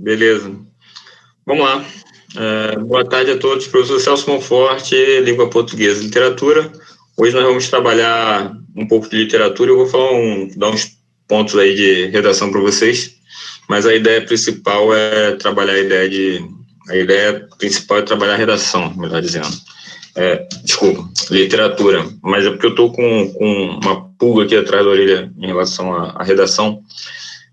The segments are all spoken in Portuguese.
Beleza. Vamos lá. Boa tarde a todos. Professor Celso Monforte, Língua Portuguesa e Literatura. Hoje nós vamos trabalhar um pouco de literatura. Eu vou dar uns pontos aí de redação para vocês, mas a ideia principal é trabalhar a redação, melhor dizendo. Literatura. Mas é porque eu estou com uma pulga aqui atrás da orelha em relação à redação.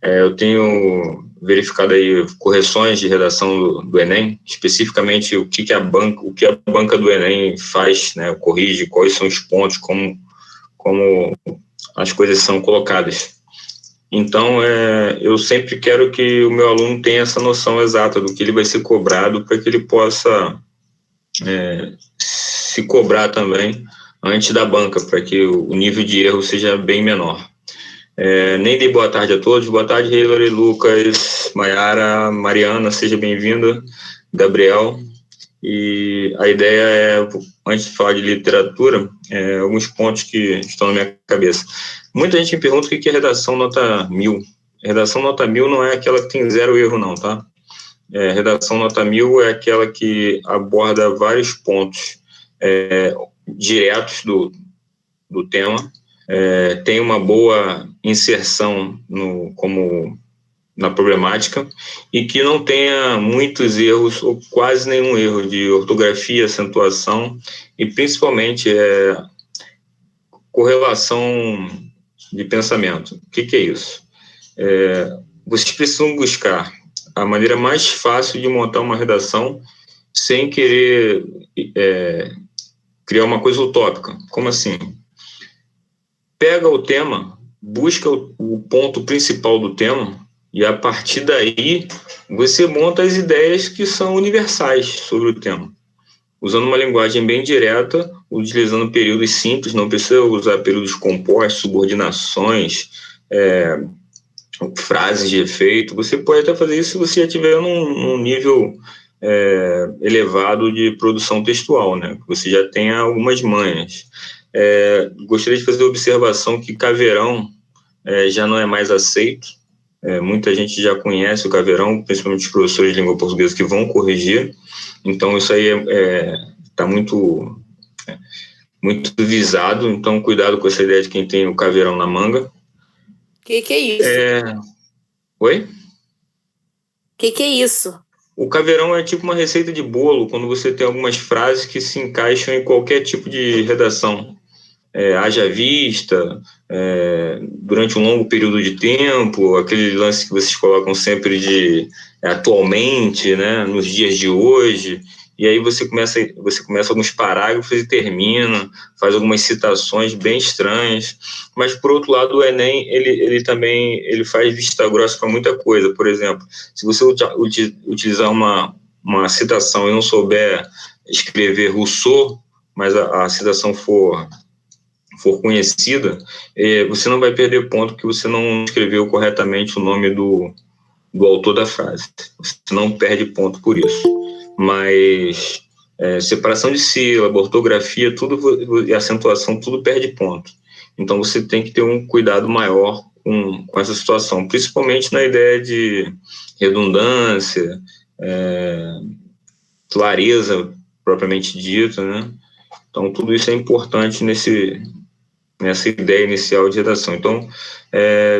Eu tenho verificado aí correções de redação do Enem, especificamente o que a banca do Enem faz, né, corrige, quais são os pontos, como as coisas são colocadas. Então, eu sempre quero que o meu aluno tenha essa noção exata do que ele vai ser cobrado para que ele possa se cobrar também antes da banca, para que o nível de erro seja bem menor. Nem dei boa tarde a todos. Boa tarde, Hilary, Lucas, Maiara, Mariana, seja bem-vinda, Gabriel. E a ideia é, antes de falar de literatura, alguns pontos que estão na minha cabeça. Muita gente me pergunta o que é redação nota 1000. Redação nota 1000 não é aquela que tem 0 erro, não, tá? Redação nota 1000 é aquela que aborda vários pontos diretos do tema, tem uma boa inserção na problemática e que não tenha muitos erros ou quase nenhum erro de ortografia, acentuação e principalmente correlação de pensamento. O que é isso? Vocês precisam buscar a maneira mais fácil de montar uma redação sem querer criar uma coisa utópica. Como assim? Pega o tema, busca o ponto principal do tema e, a partir daí, você monta as ideias que são universais sobre o tema. Usando uma linguagem bem direta, utilizando períodos simples, não precisa usar períodos compostos, subordinações, frases de efeito. Você pode até fazer isso se você já estiver num nível elevado de produção textual, né? Você já tem algumas manhas. Gostaria de fazer a observação que caveirão já não é mais aceito. Muita gente já conhece o caveirão, principalmente os professores de língua portuguesa que vão corrigir. Então, isso aí está muito visado. Então, cuidado com essa ideia de quem tem o caveirão na manga. Que é isso? Oi? Que é isso? O caveirão é tipo uma receita de bolo, quando você tem algumas frases que se encaixam em qualquer tipo de redação. Haja vista, durante um longo período de tempo, aquele lance que vocês colocam sempre de atualmente, né, nos dias de hoje, e aí você começa alguns parágrafos e termina, faz algumas citações bem estranhas, mas por outro lado o Enem, ele também faz vista grossa para muita coisa. Por exemplo, se você utilizar uma citação e não souber escrever Rousseau, mas a citação for conhecida, você não vai perder ponto porque você não escreveu corretamente o nome do autor da frase. Você não perde ponto por isso. Mas separação de sílaba, ortografia, tudo, e acentuação, tudo perde ponto. Então você tem que ter um cuidado maior com essa situação, principalmente na ideia de redundância, clareza propriamente dita, né? Então tudo isso é importante nessa ideia inicial de redação. Então,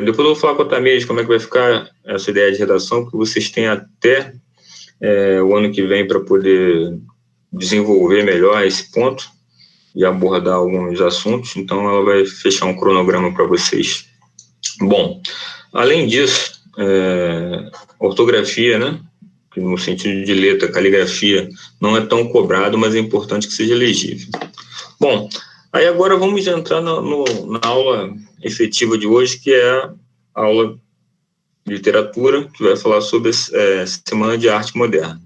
depois eu vou falar com a Tamires como é que vai ficar essa ideia de redação, que vocês têm até o ano que vem para poder desenvolver melhor esse ponto e abordar alguns assuntos. Então, ela vai fechar um cronograma para vocês. Bom, além disso, ortografia, né, que no sentido de letra, caligrafia, não é tão cobrado, mas é importante que seja legível. Bom, aí agora vamos entrar na aula efetiva de hoje, que é a aula de literatura, que vai falar sobre a Semana de Arte Moderna.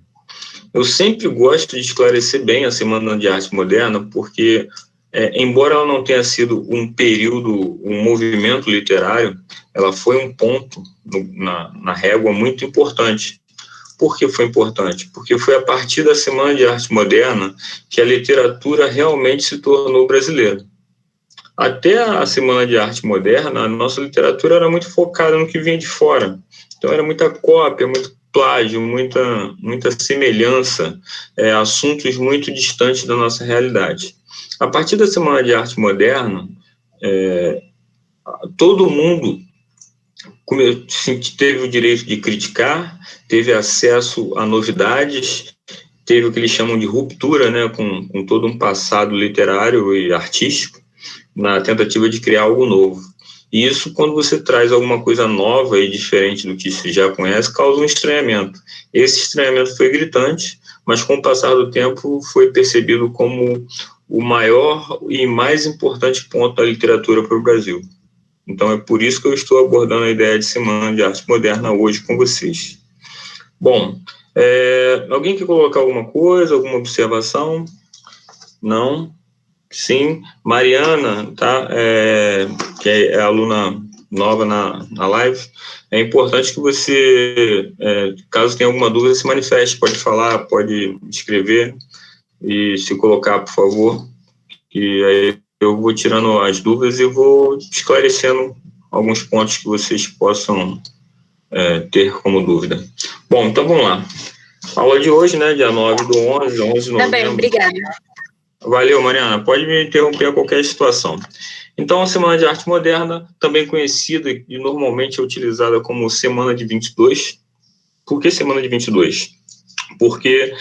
Eu sempre gosto de esclarecer bem a Semana de Arte Moderna, porque, embora ela não tenha sido um período, um movimento literário, ela foi um ponto na régua muito importante. Por que foi importante? Porque foi a partir da Semana de Arte Moderna que a literatura realmente se tornou brasileira. Até a Semana de Arte Moderna, a nossa literatura era muito focada no que vinha de fora. Então era muita cópia, plágio, muita semelhança, assuntos muito distantes da nossa realidade. A partir da Semana de Arte Moderna, todo mundo teve o direito de criticar, teve acesso a novidades, teve o que eles chamam de ruptura, né, com todo um passado literário e artístico, na tentativa de criar algo novo. E isso, quando você traz alguma coisa nova e diferente do que se já conhece, causa um estranhamento. Esse estranhamento foi gritante, mas com o passar do tempo foi percebido como o maior e mais importante ponto da literatura para o Brasil. Então é por isso que eu estou abordando a ideia de Semana de Arte Moderna hoje com vocês. Bom, alguém quer colocar alguma coisa, alguma observação? Não? Sim. Mariana, tá? Que é aluna nova na live, é importante que você, caso tenha alguma dúvida, se manifeste, pode falar, pode escrever e se colocar, por favor, e aí eu vou tirando as dúvidas e vou esclarecendo alguns pontos que vocês possam ter como dúvida. Bom, então vamos lá. A aula de hoje, né, dia 9/11 de novembro. Tá bem, obrigada. Valeu, Mariana. Pode me interromper a qualquer situação. Então, a Semana de Arte Moderna, também conhecida e normalmente é utilizada como Semana de 22. Por que Semana de 22? Porque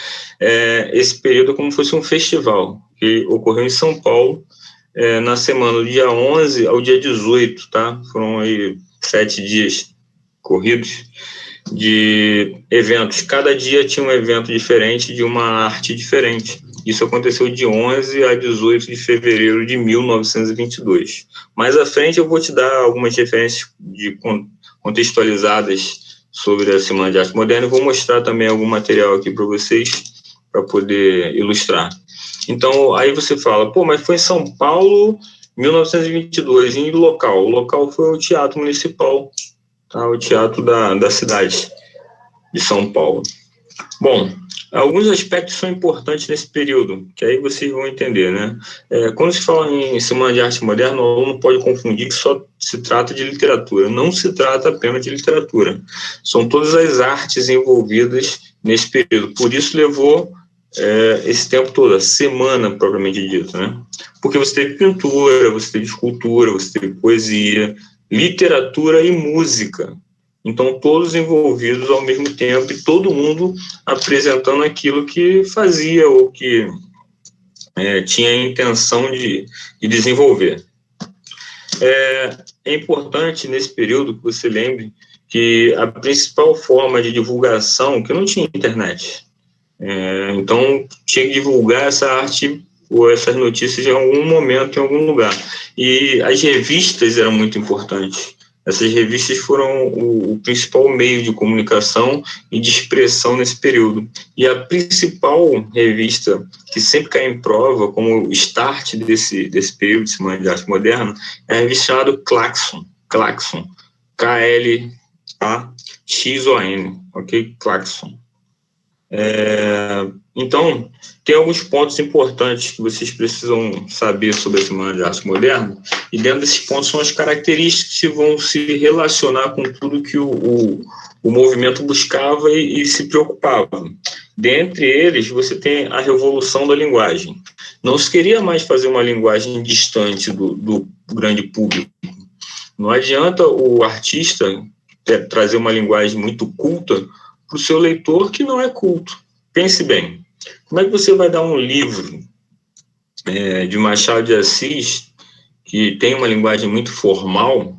esse período é como se fosse um festival que ocorreu em São Paulo na semana do dia 11 ao dia 18, tá? Foram aí 7 dias corridos de eventos. Cada dia tinha um evento diferente, de uma arte diferente. Isso aconteceu de 11 a 18 de fevereiro de 1922. Mais à frente eu vou te dar algumas referências contextualizadas sobre a Semana de Arte Moderna e vou mostrar também algum material aqui para vocês, para poder ilustrar. Então, aí você fala, mas foi em São Paulo, 1922, e local? O local foi o Teatro Municipal, tá? O teatro da cidade de São Paulo. Bom, alguns aspectos são importantes nesse período, que aí vocês vão entender, né? Quando se fala em Semana de Arte Moderna, o aluno pode confundir que só se trata de literatura. Não se trata apenas de literatura. São todas as artes envolvidas nesse período. Por isso levou esse tempo todo, a semana propriamente dita, né? Porque você teve pintura, você teve escultura, você teve poesia, literatura e música. Então, todos envolvidos ao mesmo tempo e todo mundo apresentando aquilo que fazia ou que tinha a intenção de desenvolver. É importante, nesse período, que você lembre que a principal forma de divulgação, que não tinha internet, então tinha que divulgar essa arte ou essas notícias em algum momento, em algum lugar. E as revistas eram muito importantes. Essas revistas foram o principal meio de comunicação e de expressão nesse período. E a principal revista que sempre cai em prova, como o start desse período de Semana de Arte Moderna, é a revista chamada Claxon, K-L-A-X-O-N, ok? Claxon. Então, tem alguns pontos importantes que vocês precisam saber sobre a Semana de Arte Moderna, e dentro desses pontos são as características que vão se relacionar com tudo que o movimento buscava e se preocupava. Dentre eles, você tem a revolução da linguagem. Não se queria mais fazer uma linguagem distante do grande público. Não adianta o artista trazer uma linguagem muito culta para o seu leitor que não é culto. Pense bem, como é que você vai dar um livro de Machado de Assis, que tem uma linguagem muito formal,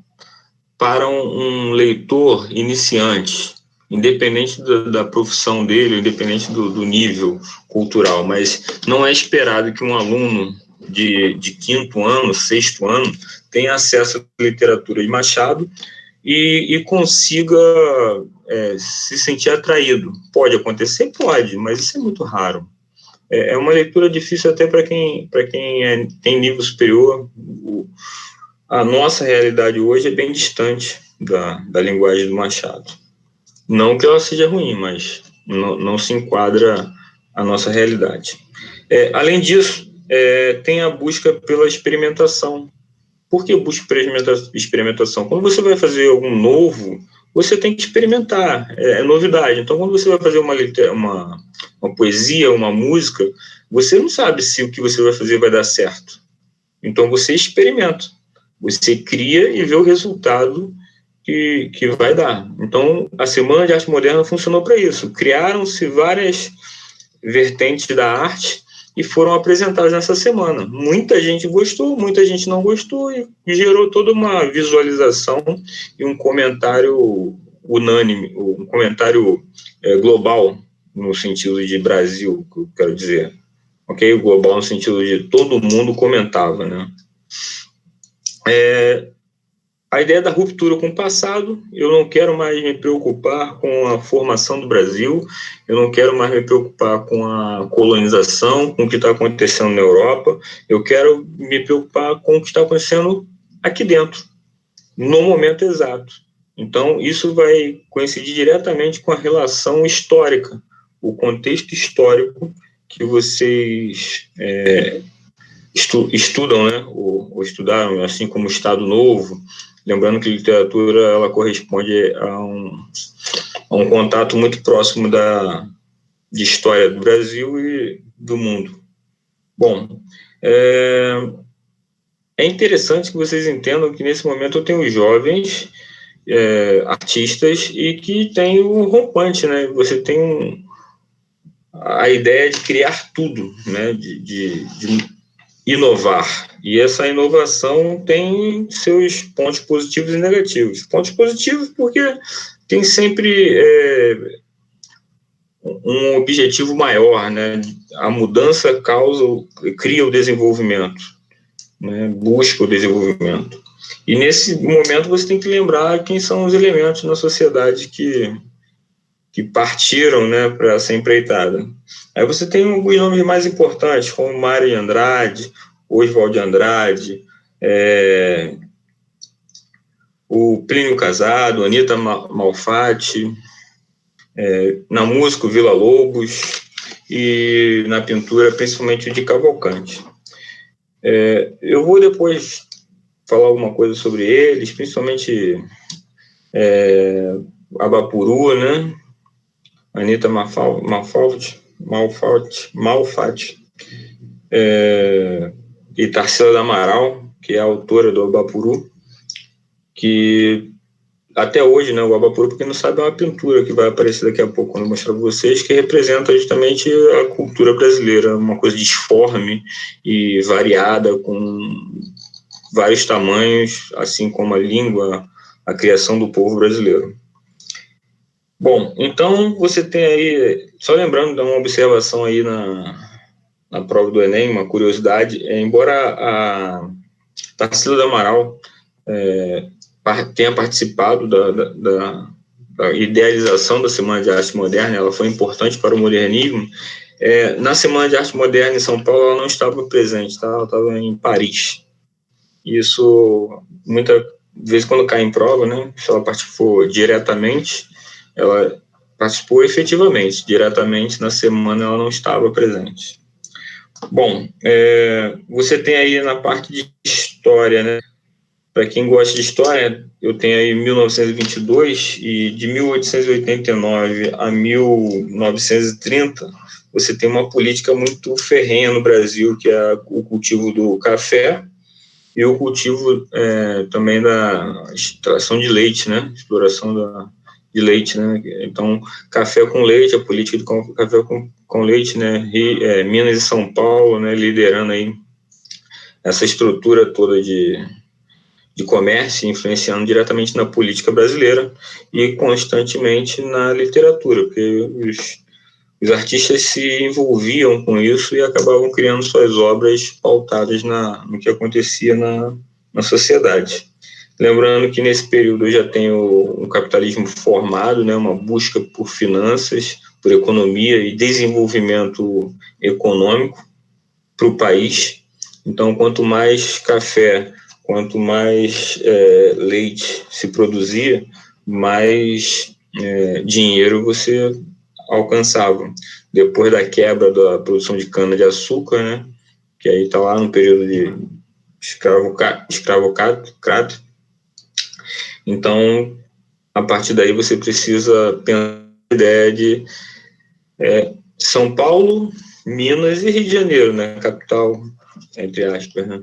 para um leitor iniciante, independente da profissão dele, independente do nível cultural, mas não é esperado que um aluno de 5º ano, 6º ano, tenha acesso à literatura de Machado e consiga se sentir atraído. Pode acontecer? Pode, mas isso é muito raro. É uma leitura difícil até para quem tem nível superior. A nossa realidade hoje é bem distante da linguagem do Machado. Não que ela seja ruim, mas não se enquadra à nossa realidade. Além disso, tem a busca pela experimentação. Por que busca experimentação? Quando você vai fazer algo novo, você tem que experimentar, é novidade. Então, quando você vai fazer uma poesia, uma música, você não sabe se o que você vai fazer vai dar certo. Então, você experimenta, você cria e vê o resultado que vai dar. Então, a Semana de Arte Moderna funcionou para isso. Criaram-se várias vertentes da arte e foram apresentadas nessa semana. Muita gente gostou, muita gente não gostou, e gerou toda uma visualização e um comentário unânime, um comentário global, no sentido de Brasil, que eu quero dizer. Ok? O global no sentido de todo mundo comentava, né? A ideia da ruptura com o passado. Eu não quero mais me preocupar com a formação do Brasil, eu não quero mais me preocupar com a colonização, com o que está acontecendo na Europa, eu quero me preocupar com o que está acontecendo aqui dentro, no momento exato. Então, isso vai coincidir diretamente com a relação histórica, o contexto histórico que vocês estudam, né, ou estudaram, assim como o Estado Novo. Lembrando que literatura ela corresponde a um contato muito próximo de história do Brasil e do mundo. Bom, é interessante que vocês entendam que nesse momento eu tenho jovens artistas e que tem o rompante, né? Você tem a ideia de criar tudo, né? De inovar. E essa inovação tem seus pontos positivos e negativos. Pontos positivos porque tem sempre um objetivo maior, né? A mudança cria o desenvolvimento, né? Busca o desenvolvimento. E nesse momento você tem que lembrar quem são os elementos na sociedade que partiram, né, para essa empreitada. Aí você tem alguns nomes mais importantes, como Mário de Andrade, Oswald de Andrade, o Plínio Casado, Anita Malfatti, na música o Vila Lobos e na pintura principalmente o de Cavalcante. Eu vou depois falar alguma coisa sobre eles, principalmente Abapuru, né? Anita Malfatti, e Tarsila da Amaral, que é a autora do Abapuru, que até hoje, né, o Abapuru, para quem não sabe, é uma pintura que vai aparecer daqui a pouco quando eu mostrar para vocês, que representa justamente a cultura brasileira, uma coisa disforme e variada, com vários tamanhos, assim como a língua, a criação do povo brasileiro. Bom, então você tem aí, só lembrando, dá uma observação aí na prova do Enem, uma curiosidade, embora a Tarsila do Amaral tenha participado da idealização da Semana de Arte Moderna, ela foi importante para o modernismo, na Semana de Arte Moderna em São Paulo ela não estava presente, tá? Ela estava em Paris. Isso, muitas vezes quando cai em prova, né, se ela participou diretamente, ela participou efetivamente, diretamente na semana ela não estava presente. Bom, você tem aí na parte de história, né? Para quem gosta de história, eu tenho aí 1922 e de 1889 a 1930, você tem uma política muito ferrenha no Brasil, que é o cultivo do café e o cultivo também da extração de leite, né? Exploração de leite, né? Então, café com leite, a política de café com leite, né? Minas e São Paulo, né? Liderando aí essa estrutura toda de comércio, influenciando diretamente na política brasileira e constantemente na literatura, porque os artistas se envolviam com isso e acabavam criando suas obras pautadas no que acontecia na sociedade. Lembrando que nesse período eu já tenho um capitalismo formado, né, uma busca por finanças, por economia e desenvolvimento econômico para o país. Então, quanto mais café, quanto mais leite se produzia, mais dinheiro você alcançava. Depois da quebra da produção de cana-de-açúcar, né, que aí está lá no período de escravocrata, então a partir daí você precisa pensar na ideia de São Paulo, Minas e Rio de Janeiro, né? Capital, entre aspas, né?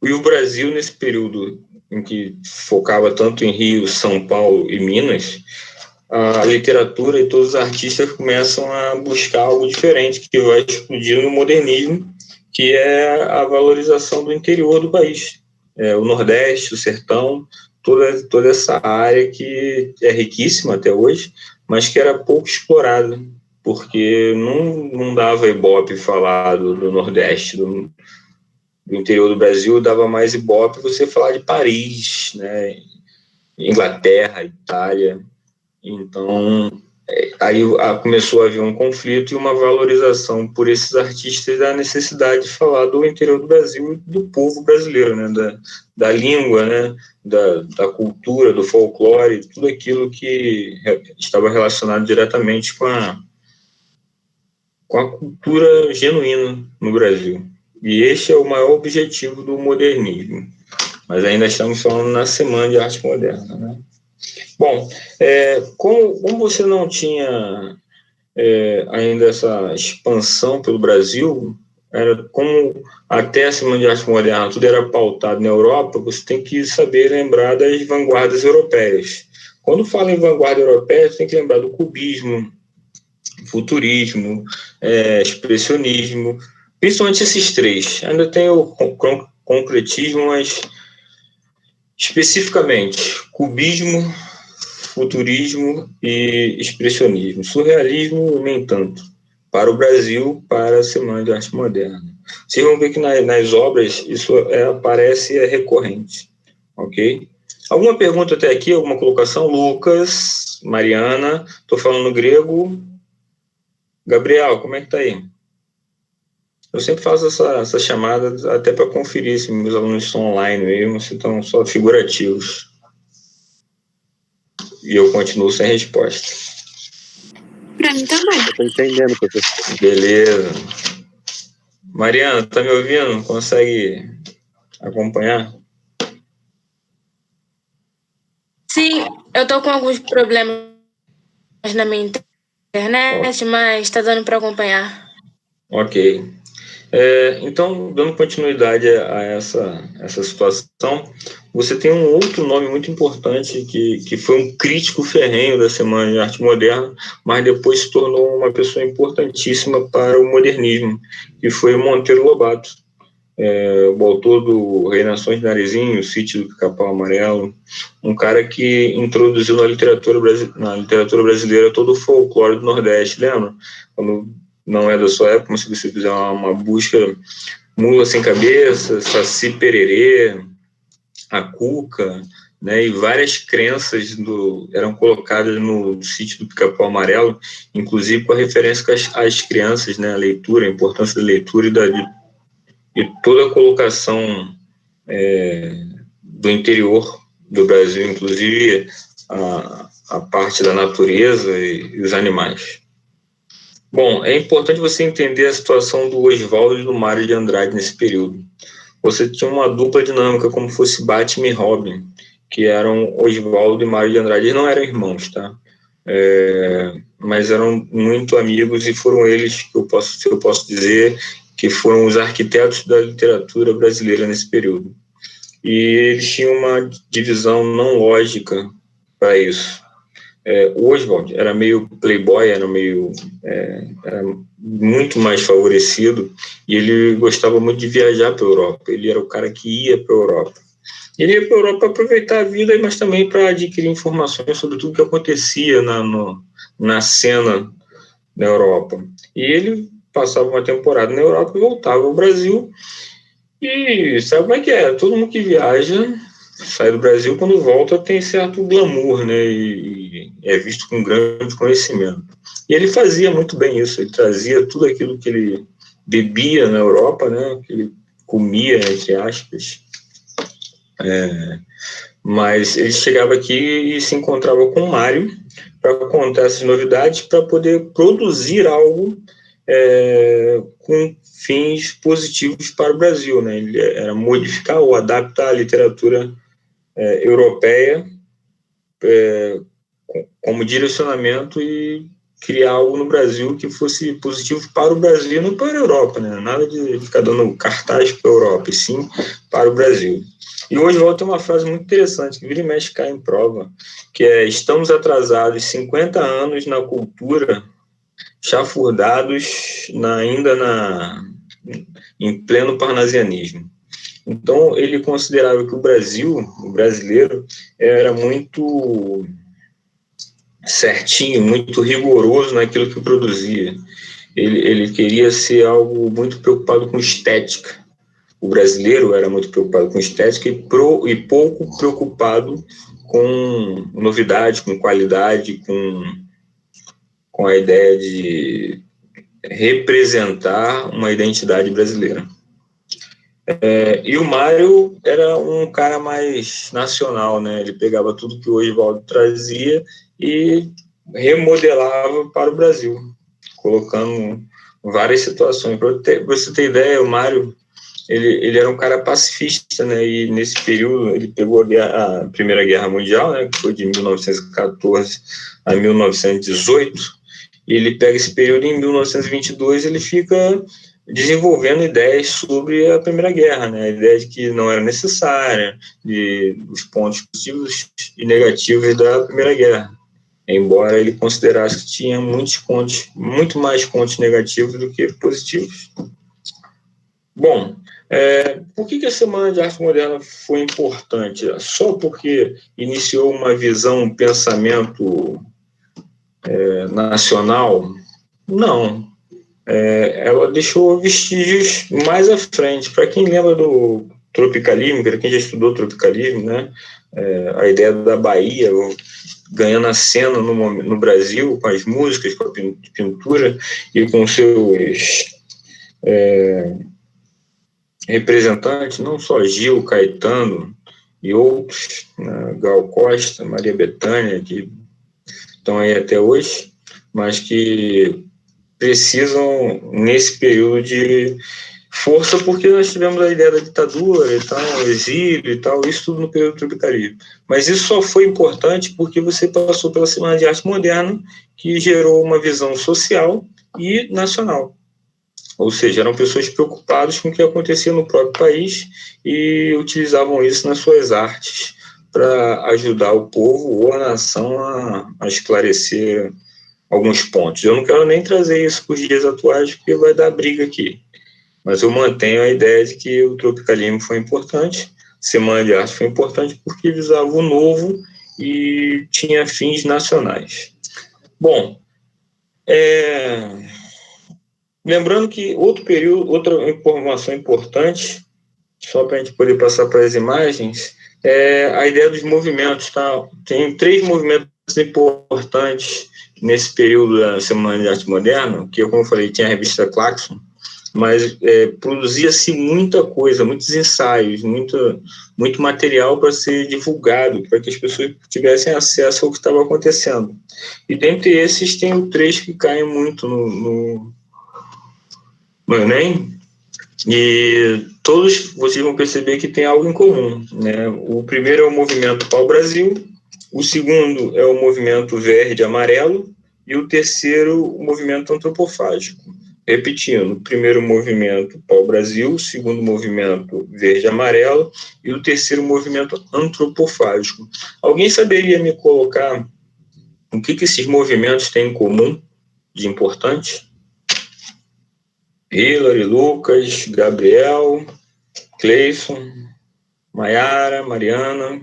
E o Brasil, nesse período em que focava tanto em Rio, São Paulo e Minas, a literatura e todos os artistas começam a buscar algo diferente, que vai explodir no modernismo, que é a valorização do interior do país. O Nordeste, o Sertão, toda essa área que é riquíssima até hoje, mas que era pouco explorada, porque não dava ibope falar do Nordeste, do interior do Brasil, dava mais ibope você falar de Paris, né? Inglaterra, Itália. Então, aí começou a haver um conflito e uma valorização por esses artistas da necessidade de falar do interior do Brasil e do povo brasileiro, né? Da língua, né? Da cultura, do folclore, tudo aquilo que estava relacionado diretamente com a cultura genuína no Brasil. E este é o maior objetivo do modernismo. Mas ainda estamos falando na Semana de Arte Moderna, né? Bom, como você não tinha ainda essa expansão pelo Brasil, era como até a Semana de Arte Moderna tudo era pautado na Europa, você tem que saber lembrar das vanguardas europeias. Quando fala em vanguarda europeia, você tem que lembrar do cubismo, futurismo, expressionismo, principalmente esses três. Ainda tem o concretismo, mas especificamente cubismo, futurismo e expressionismo. Surrealismo, nem tanto. Para o Brasil, para a Semana de Arte Moderna. Vocês vão ver que nas obras isso aparece e é recorrente. Ok? Alguma pergunta até aqui? Alguma colocação? Lucas, Mariana, estou falando grego. Gabriel, como é que está aí? Eu sempre faço essa chamada até para conferir se meus alunos estão online mesmo, se estão só figurativos. E eu continuo sem resposta. Para mim também. Eu estou entendendo, professor. Beleza. Mariana, tá me ouvindo? Consegue acompanhar? Sim, eu estou com alguns problemas na minha internet, mas está dando para acompanhar. Ok. Então, dando continuidade a essa situação, você tem um outro nome muito importante que foi um crítico ferrenho da Semana de Arte Moderna, mas depois se tornou uma pessoa importantíssima para o modernismo, que foi o Monteiro Lobato, o autor do Reinações de Narizinho, o Sítio do Pica-Pau Amarelo, um cara que introduziu na literatura brasileira todo o folclore do Nordeste, lembra? Quando não é da sua época, mas se você fizer uma busca, Mula Sem Cabeça, Saci Pererê, a Cuca, né, e várias crenças eram colocadas no Sítio do Pica-Pau Amarelo, inclusive com a referência às crianças, né, a leitura, a importância da leitura e toda a colocação do interior do Brasil, inclusive a parte da natureza e os animais. Bom, é importante você entender a situação do Oswaldo e do Mário de Andrade nesse período. Você tinha uma dupla dinâmica, como fosse Batman e Robin, que eram Oswaldo e Mário de Andrade. Eles não eram irmãos, tá? Mas eram muito amigos e foram eles que eu posso dizer que foram os arquitetos da literatura brasileira nesse período. E eles tinham uma divisão não lógica para isso. O Oswald era meio playboy, era muito mais favorecido, e ele gostava muito de viajar para a Europa. Ele era o cara que ia para a Europa. Ele ia para a Europa para aproveitar a vida, mas também para adquirir informações sobre tudo que acontecia na cena na Europa. E ele passava uma temporada na Europa e voltava ao Brasil. E sabe como é que é? Todo mundo que viaja, sai do Brasil, quando volta tem certo glamour, né? E é visto com grande conhecimento. E ele fazia muito bem isso. Ele trazia tudo aquilo que ele bebia na Europa, né? Que ele comia, entre aspas. Mas ele chegava aqui e se encontrava com o Mário para contar essas novidades, para poder produzir algo com fins positivos para o Brasil, né? Ele era modificar ou adaptar a literatura europeia como direcionamento e criar algo no Brasil que fosse positivo para o Brasil e não para a Europa, né? Nada de ficar dando cartaz para a Europa, e sim para o Brasil. E hoje volta uma frase muito interessante, que vira e mexe cai em prova, que é: estamos atrasados 50 anos na cultura, chafurdados em pleno parnasianismo. Então, ele considerava que o brasileiro, era muito certinho, muito rigoroso naquilo que produzia. Ele queria ser algo muito preocupado com estética. O brasileiro era muito preocupado com estética e pouco preocupado com novidade, com qualidade, com a ideia de representar uma identidade brasileira. E o Mário era um cara mais nacional, né? Ele pegava tudo que o Oswaldo trazia e remodelava para o Brasil, colocando várias situações. Para você ter ideia, o Mário, ele era um cara pacifista, né? E nesse período ele pegou a Primeira Guerra Mundial, né? Que foi de 1914 a 1918. E ele pega esse período em 1922, ele fica desenvolvendo ideias sobre a Primeira Guerra, né? A ideia de que não era necessária, dos pontos positivos e negativos da Primeira Guerra, embora ele considerasse que tinha muito mais pontos negativos do que positivos. Bom, por que a Semana de Arte Moderna foi importante? Só porque iniciou uma visão, um pensamento nacional? Não. Ela deixou vestígios mais à frente. Para quem lembra do tropicalismo, para quem já estudou tropicalismo, né, a ideia da Bahia ganhando a cena no Brasil, com as músicas, com a pintura e com seus representantes, não só Gil, Caetano e outros, né, Gal Costa, Maria Bethânia, que estão aí até hoje, mas que precisam, nesse período, de força, porque nós tivemos a ideia da ditadura e tal, exílio e tal, isso tudo no período do tropicalismo. Mas isso só foi importante porque você passou pela Semana de Arte Moderna, que gerou uma visão social e nacional. Ou seja, eram pessoas preocupadas com o que acontecia no próprio país e utilizavam isso nas suas artes para ajudar o povo ou a nação a esclarecer alguns pontos. Eu não quero nem trazer isso para os dias atuais, porque vai dar briga aqui. Mas eu mantenho a ideia de que o tropicalismo foi importante, Semana de Arte foi importante, porque visava o novo e tinha fins nacionais. Bom, lembrando que outra informação importante, só para a gente poder passar para as imagens, é a ideia dos movimentos. Tá? Tem 3 movimentos importantes nesse período da Semana de Arte Moderna, que, como eu falei, tinha a revista Claxon, mas produzia-se muita coisa, muitos ensaios, muito material para ser divulgado, para que as pessoas tivessem acesso ao que estava acontecendo. E dentre esses tem 3 que caem muito no Enem, e todos vocês vão perceber que tem algo em comum, né? O primeiro é o movimento Pau Brasil, o segundo é o movimento Verde Amarelo e o terceiro, o movimento Antropofágico. Repetindo, o primeiro movimento Pau Brasil, o segundo movimento Verde Amarelo e o terceiro movimento Antropofágico. Alguém saberia me colocar o que esses movimentos têm em comum de importante? Hilary, Lucas, Gabriel, Cleison, Maiara, Mariana.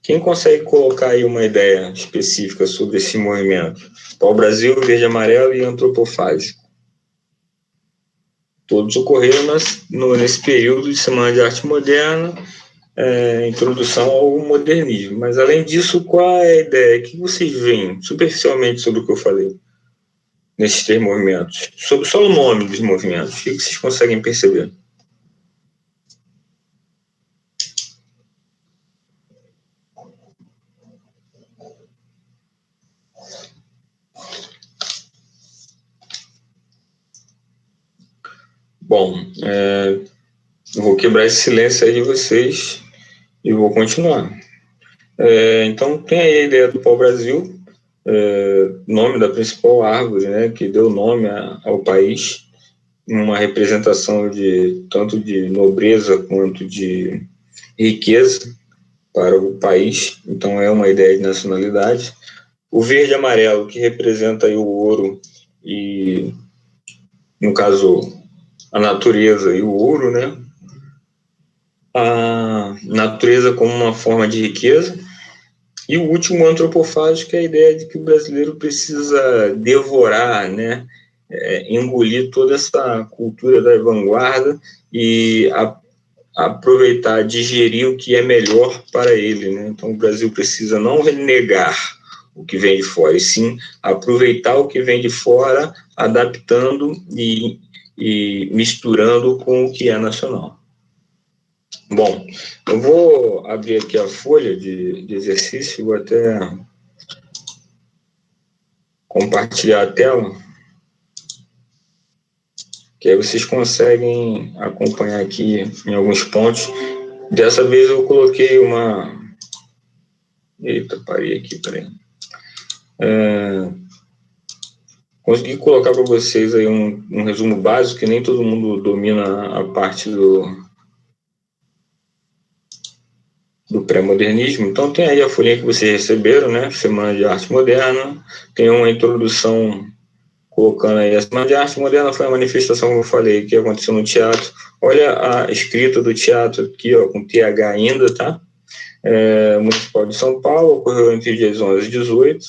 Quem consegue colocar aí uma ideia específica sobre esse movimento? Pau Brasil, Verde Amarelo e Antropofágico. Todos ocorreram nesse período de Semana de Arte Moderna, introdução ao modernismo. Mas, além disso, qual é a ideia? O que vocês veem superficialmente sobre o que eu falei nesses 3 movimentos? Sobre só o nome dos movimentos, o que vocês conseguem perceber? Bom, eu vou quebrar esse silêncio aí de vocês e vou continuar. Então, tem aí a ideia do pau-brasil, nome da principal árvore, né, que deu nome ao país, uma representação tanto de nobreza quanto de riqueza para o país. Então, é uma ideia de nacionalidade. O verde e amarelo, que representa aí o ouro e, no caso, a natureza e o ouro, né? A natureza como uma forma de riqueza. E o último, antropofágico, é a ideia de que o brasileiro precisa devorar, né? Engolir toda essa cultura da vanguarda e aproveitar, digerir o que é melhor para ele, né? Então, o Brasil precisa não renegar o que vem de fora, e sim aproveitar o que vem de fora, adaptando e misturando com o que é nacional. Bom, eu vou abrir aqui a folha de exercício, vou até compartilhar a tela, que aí vocês conseguem acompanhar aqui em alguns pontos. Dessa vez eu coloquei uma... Eita, parei aqui, peraí. Consegui colocar para vocês aí um resumo básico, que nem todo mundo domina a parte do pré-modernismo. Então tem aí a folhinha que vocês receberam, né? Semana de Arte Moderna. Tem uma introdução colocando aí a Semana de Arte Moderna foi a manifestação, como eu falei, que aconteceu no teatro. Olha a escrita do teatro aqui, ó, com TH ainda, tá? Municipal de São Paulo, ocorreu entre os dias 11 e 18.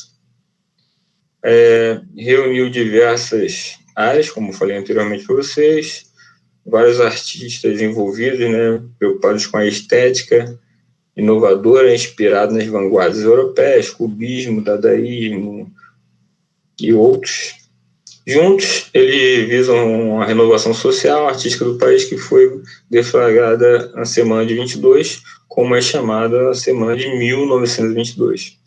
Reuniu diversas áreas, como eu falei anteriormente para vocês, vários artistas envolvidos, né, preocupados com a estética inovadora, inspirada nas vanguardas europeias, cubismo, dadaísmo e outros. Juntos, eles visam a renovação social, artística do país, que foi deflagrada na semana de 22, como é chamada a semana de 1922.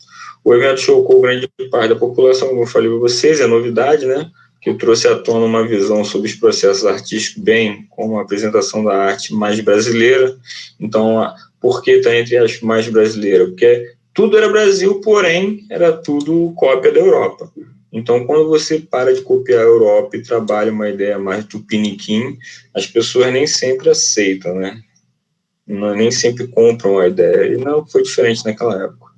O evento chocou grande parte da população, como eu falei para vocês, é novidade, né? Que trouxe à tona uma visão sobre os processos artísticos, bem como a apresentação da arte mais brasileira. Então, por que está entre as mais brasileiras? Porque tudo era Brasil, porém, era tudo cópia da Europa. Então, quando você para de copiar a Europa e trabalha uma ideia mais tupiniquim, as pessoas nem sempre aceitam, né? Nem sempre compram a ideia. E não foi diferente naquela época.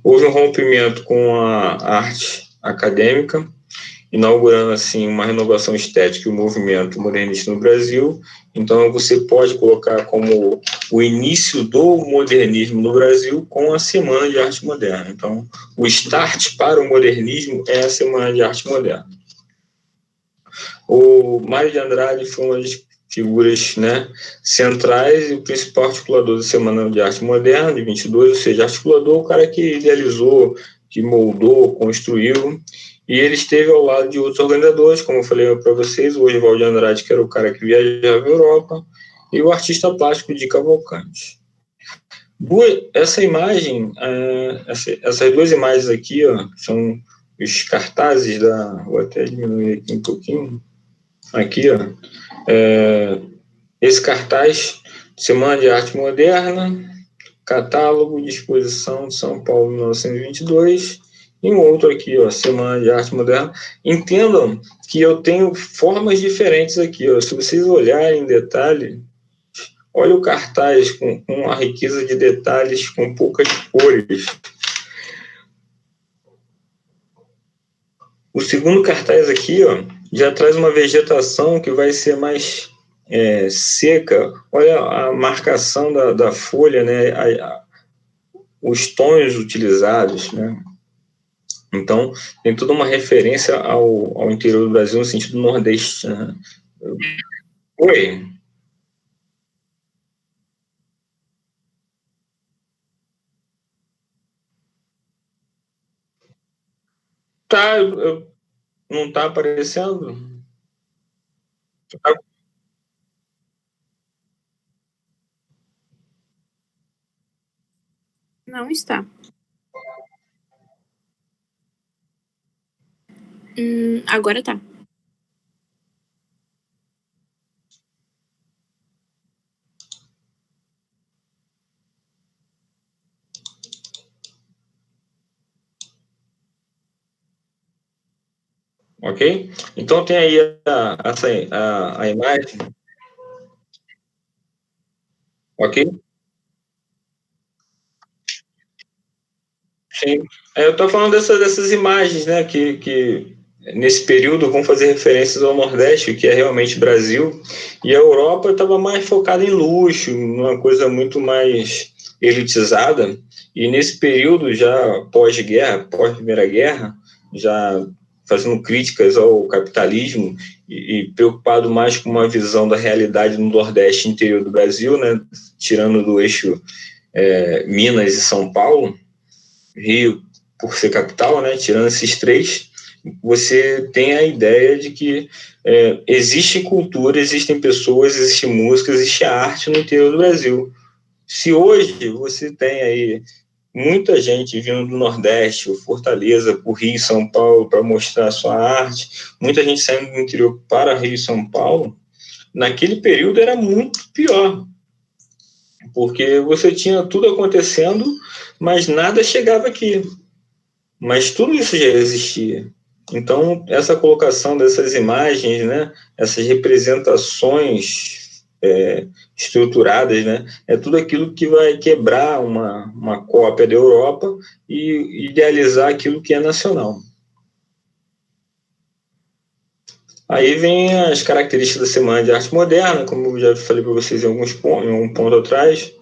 Houve um rompimento com a arte acadêmica, inaugurando assim uma renovação estética e o movimento modernista no Brasil. Então você pode colocar como o início do modernismo no Brasil com a Semana de Arte Moderna. Então o start para o modernismo é a Semana de Arte Moderna. O Mário de Andrade foi uma das figuras, né, centrais e o principal articulador da Semana de Arte Moderna, de 22, ou seja, articulador, o cara que idealizou, que moldou, construiu, e ele esteve ao lado de outros organizadores, como eu falei para vocês, o Oswald de Andrade, que era o cara que viajava à Europa, e o artista plástico de Cavalcante. Essa imagem, essas duas imagens aqui, ó, são os cartazes vou até diminuir aqui um pouquinho, aqui, ó, esse cartaz, Semana de Arte Moderna, catálogo de exposição de São Paulo 1922, e um outro aqui, ó, Semana de Arte Moderna. Entendam que eu tenho formas diferentes aqui, ó. Se vocês olharem em detalhe, olha o cartaz com uma riqueza de detalhes, com poucas cores. O segundo cartaz aqui, ó, já traz uma vegetação que vai ser mais seca. Olha a marcação da folha, né? Os tons utilizados, né? Então, tem toda uma referência ao interior do Brasil no sentido nordeste. Né? Oi? Tá, não tá aparecendo? Tá. Não está. Agora tá. ok? Então tem aí a imagem, ok? Sim. Eu estou falando dessas imagens, né, que nesse período vão fazer referências ao Nordeste, que é realmente Brasil, e a Europa estava mais focada em luxo, numa coisa muito mais elitizada, e nesse período já pós-guerra, pós-Primeira Guerra, já fazendo críticas ao capitalismo e preocupado mais com uma visão da realidade no Nordeste interior do Brasil, né, tirando do eixo Minas e São Paulo, Rio, por ser capital, né, tirando esses três, você tem a ideia de que existe cultura, existem pessoas, existe música, existe arte no interior do Brasil. Se hoje você tem aí muita gente vindo do Nordeste, Fortaleza, por Rio e São Paulo, para mostrar a sua arte, muita gente saindo do interior para Rio e São Paulo, naquele período era muito pior, porque você tinha tudo acontecendo, mas nada chegava aqui. Mas tudo isso já existia. Então, essa colocação dessas imagens, né, essas representações estruturadas, né, é tudo aquilo que vai quebrar uma cópia da Europa e idealizar aquilo que é nacional. Aí vem as características da Semana de Arte Moderna, como eu já falei para vocês em um ponto atrás,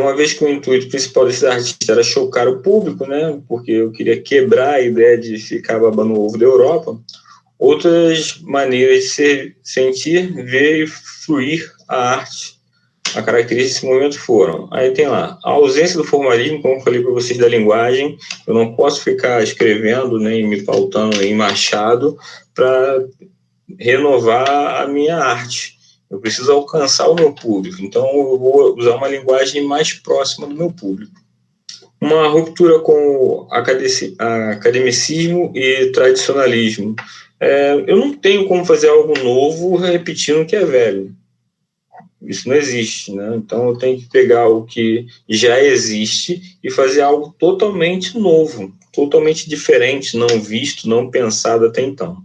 uma vez que o intuito principal desses artistas era chocar o público, né, porque eu queria quebrar a ideia de ficar babando o ovo da Europa, outras maneiras de sentir, ver e fluir a arte, a característica desse momento foram. Aí tem lá, a ausência do formalismo, como eu falei para vocês, da linguagem, eu não posso ficar escrevendo, nem me pautando em Machado para renovar a minha arte. Eu preciso alcançar o meu público, então eu vou usar uma linguagem mais próxima do meu público. Uma ruptura com academicismo e tradicionalismo. Eu não tenho como fazer algo novo repetindo o que é velho. Isso não existe, né? Então eu tenho que pegar o que já existe e fazer algo totalmente novo, totalmente diferente, não visto, não pensado até então.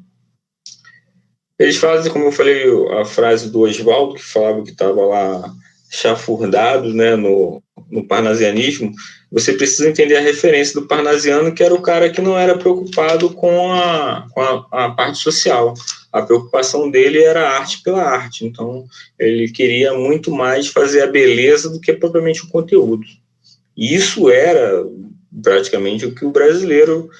Eles fazem, como eu falei, a frase do Oswaldo, que falava que estava lá chafurdado, né, no parnasianismo. Você precisa entender a referência do parnasiano, que era o cara que não era preocupado com a parte social. A preocupação dele era a arte pela arte. Então, ele queria muito mais fazer a beleza do que propriamente o conteúdo. E isso era praticamente o que o brasileiro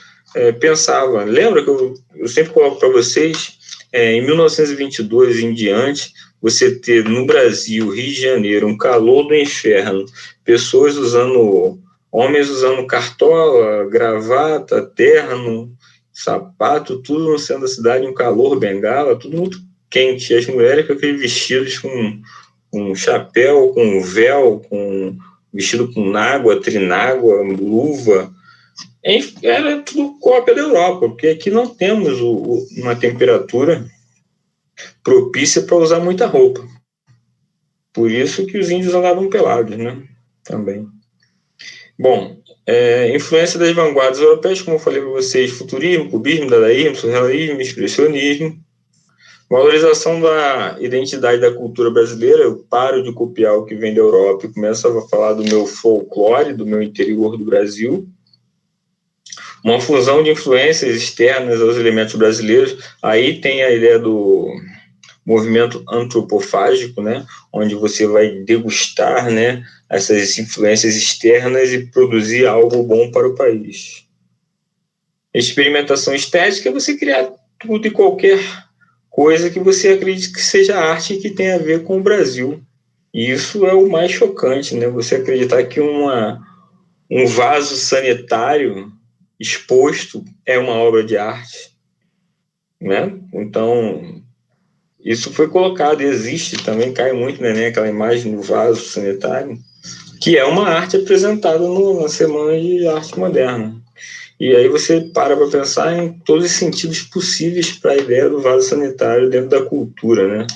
pensava. Lembra que eu sempre coloco para vocês, em 1922 em diante, você ter no Brasil, Rio de Janeiro, um calor do inferno, homens usando cartola, gravata, terno, sapato, tudo no centro da cidade, um calor bengala, tudo muito quente. As mulheres com aqueles vestidos com chapéu, com véu, vestido com nágua, trinágua, luva. Era tudo cópia da Europa, porque aqui não temos uma temperatura propícia para usar muita roupa. Por isso que os índios andavam pelados, né? Também. Bom, influência das vanguardas europeias, como eu falei para vocês, futurismo, cubismo, dadaísmo, surrealismo, expressionismo. Valorização da identidade da cultura brasileira, eu paro de copiar o que vem da Europa e começo a falar do meu folclore, do meu interior do Brasil. Uma fusão de influências externas aos elementos brasileiros. Aí tem a ideia do movimento antropofágico, né, onde você vai degustar, né, essas influências externas e produzir algo bom para o país. Experimentação estética é você criar tudo e qualquer coisa que você acredite que seja arte e que tenha a ver com o Brasil. E isso é o mais chocante, né? Você acreditar que um vaso sanitário exposto é uma obra de arte, né? Então, isso foi colocado e existe também, cai muito, né, aquela imagem do vaso sanitário, que é uma arte apresentada na Semana de Arte Moderna. E aí você para pensar em todos os sentidos possíveis para a ideia do vaso sanitário dentro da cultura, né?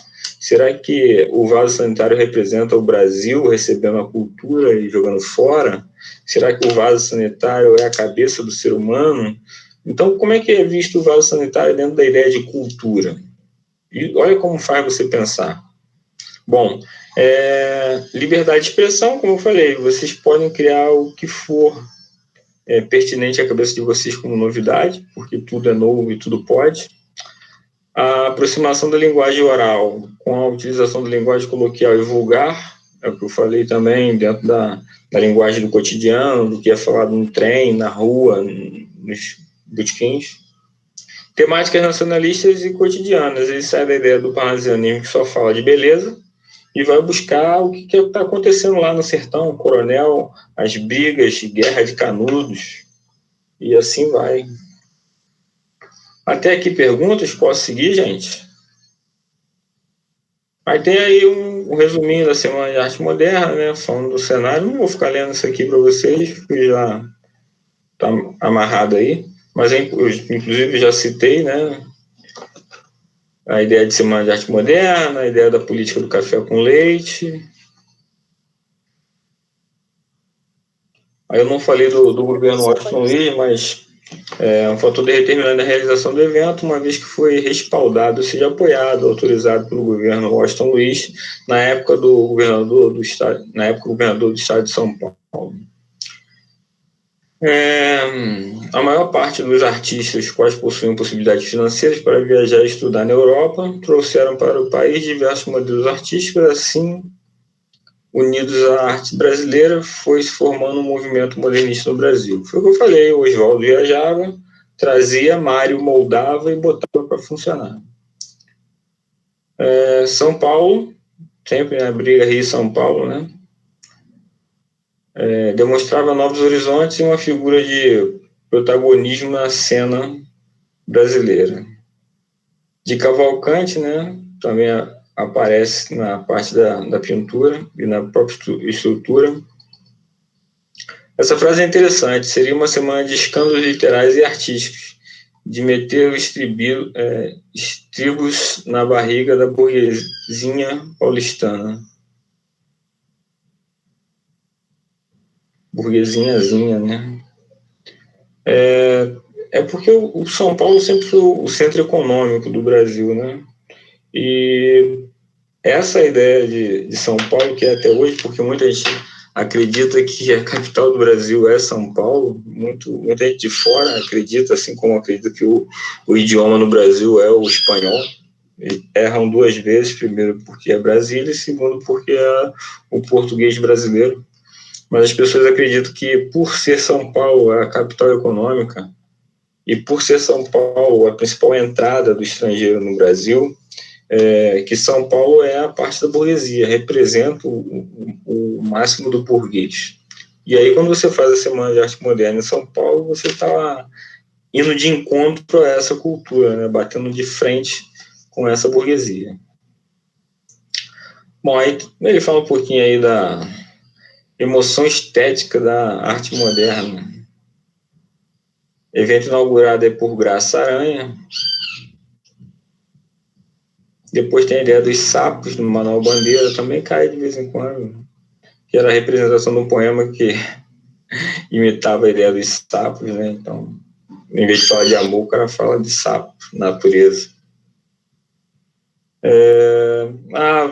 Será que o vaso sanitário representa o Brasil recebendo a cultura e jogando fora? Será que o vaso sanitário é a cabeça do ser humano Então, como é que é visto o vaso sanitário dentro da ideia de cultura? E olha como faz você pensar. Bom, liberdade de expressão, como eu falei, vocês podem criar o que for pertinente à cabeça de vocês como novidade, porque tudo é novo e tudo pode. A aproximação da linguagem oral com a utilização da linguagem coloquial e vulgar, é o que eu falei também, dentro da linguagem do cotidiano, do que é falado no trem, na rua, nos botequins. Temáticas nacionalistas e cotidianas. Ele sai da ideia do parnasianismo que só fala de beleza e vai buscar o que está acontecendo lá no sertão, o coronel, as brigas, guerra de canudos, e assim vai. Até aqui perguntas, posso seguir, gente? Aí tem aí um resuminho da Semana de Arte Moderna, né, falando do cenário. Não vou ficar lendo isso aqui para vocês, porque já está amarrado aí, mas eu, inclusive, já citei, né, a ideia de Semana de Arte Moderna, a ideia da política do café com leite. Aí eu não falei do governo Washington Luiz, mas é um fator determinante da realização do evento, uma vez que foi respaldado, ou seja, apoiado, autorizado pelo governo Washington Luiz, na época do governador do estado, governador do estado de São Paulo. A maior parte dos artistas quais possuíam possibilidades financeiras para viajar e estudar na Europa trouxeram para o país diversos modelos artísticos, assim unidos à arte brasileira, foi se formando um movimento modernista no Brasil. Foi o que eu falei, o Oswaldo viajava, trazia, Mário moldava e botava para funcionar. São Paulo, sempre na briga Rio-São Paulo, né? Demonstrava novos horizontes e uma figura de protagonismo na cena brasileira. De Cavalcante, né? Também aparece na parte da pintura e na própria estrutura. Essa frase é interessante. Seria uma semana de escândalos literais e artísticos, de meter os estribos na barriga da burguesinha paulistana. Burguesinhazinha, né? Porque o São Paulo sempre foi o centro econômico do Brasil, né? E essa ideia de São Paulo, que é até hoje, porque muita gente acredita que a capital do Brasil é São Paulo, muita gente de fora acredita, assim como acredita que o idioma no Brasil é o espanhol. E erram duas vezes, primeiro porque é Brasília e segundo porque é o português brasileiro. Mas as pessoas acreditam que por ser São Paulo a capital econômica e por ser São Paulo a principal entrada do estrangeiro no Brasil, que São Paulo é a parte da burguesia, representa o máximo do burguês. E aí, quando você faz a Semana de Arte Moderna em São Paulo, você está indo de encontro a essa cultura, né? Batendo de frente com essa burguesia. Bom, aí ele fala um pouquinho aí da emoção estética da arte moderna. Evento inaugurado aí por Graça Aranha. Depois tem a ideia dos sapos no Manuel Bandeira, também cai de vez em quando, que era a representação de um poema que imitava a ideia dos sapos, né? Então, em vez de falar de amor, o cara fala de sapo, natureza.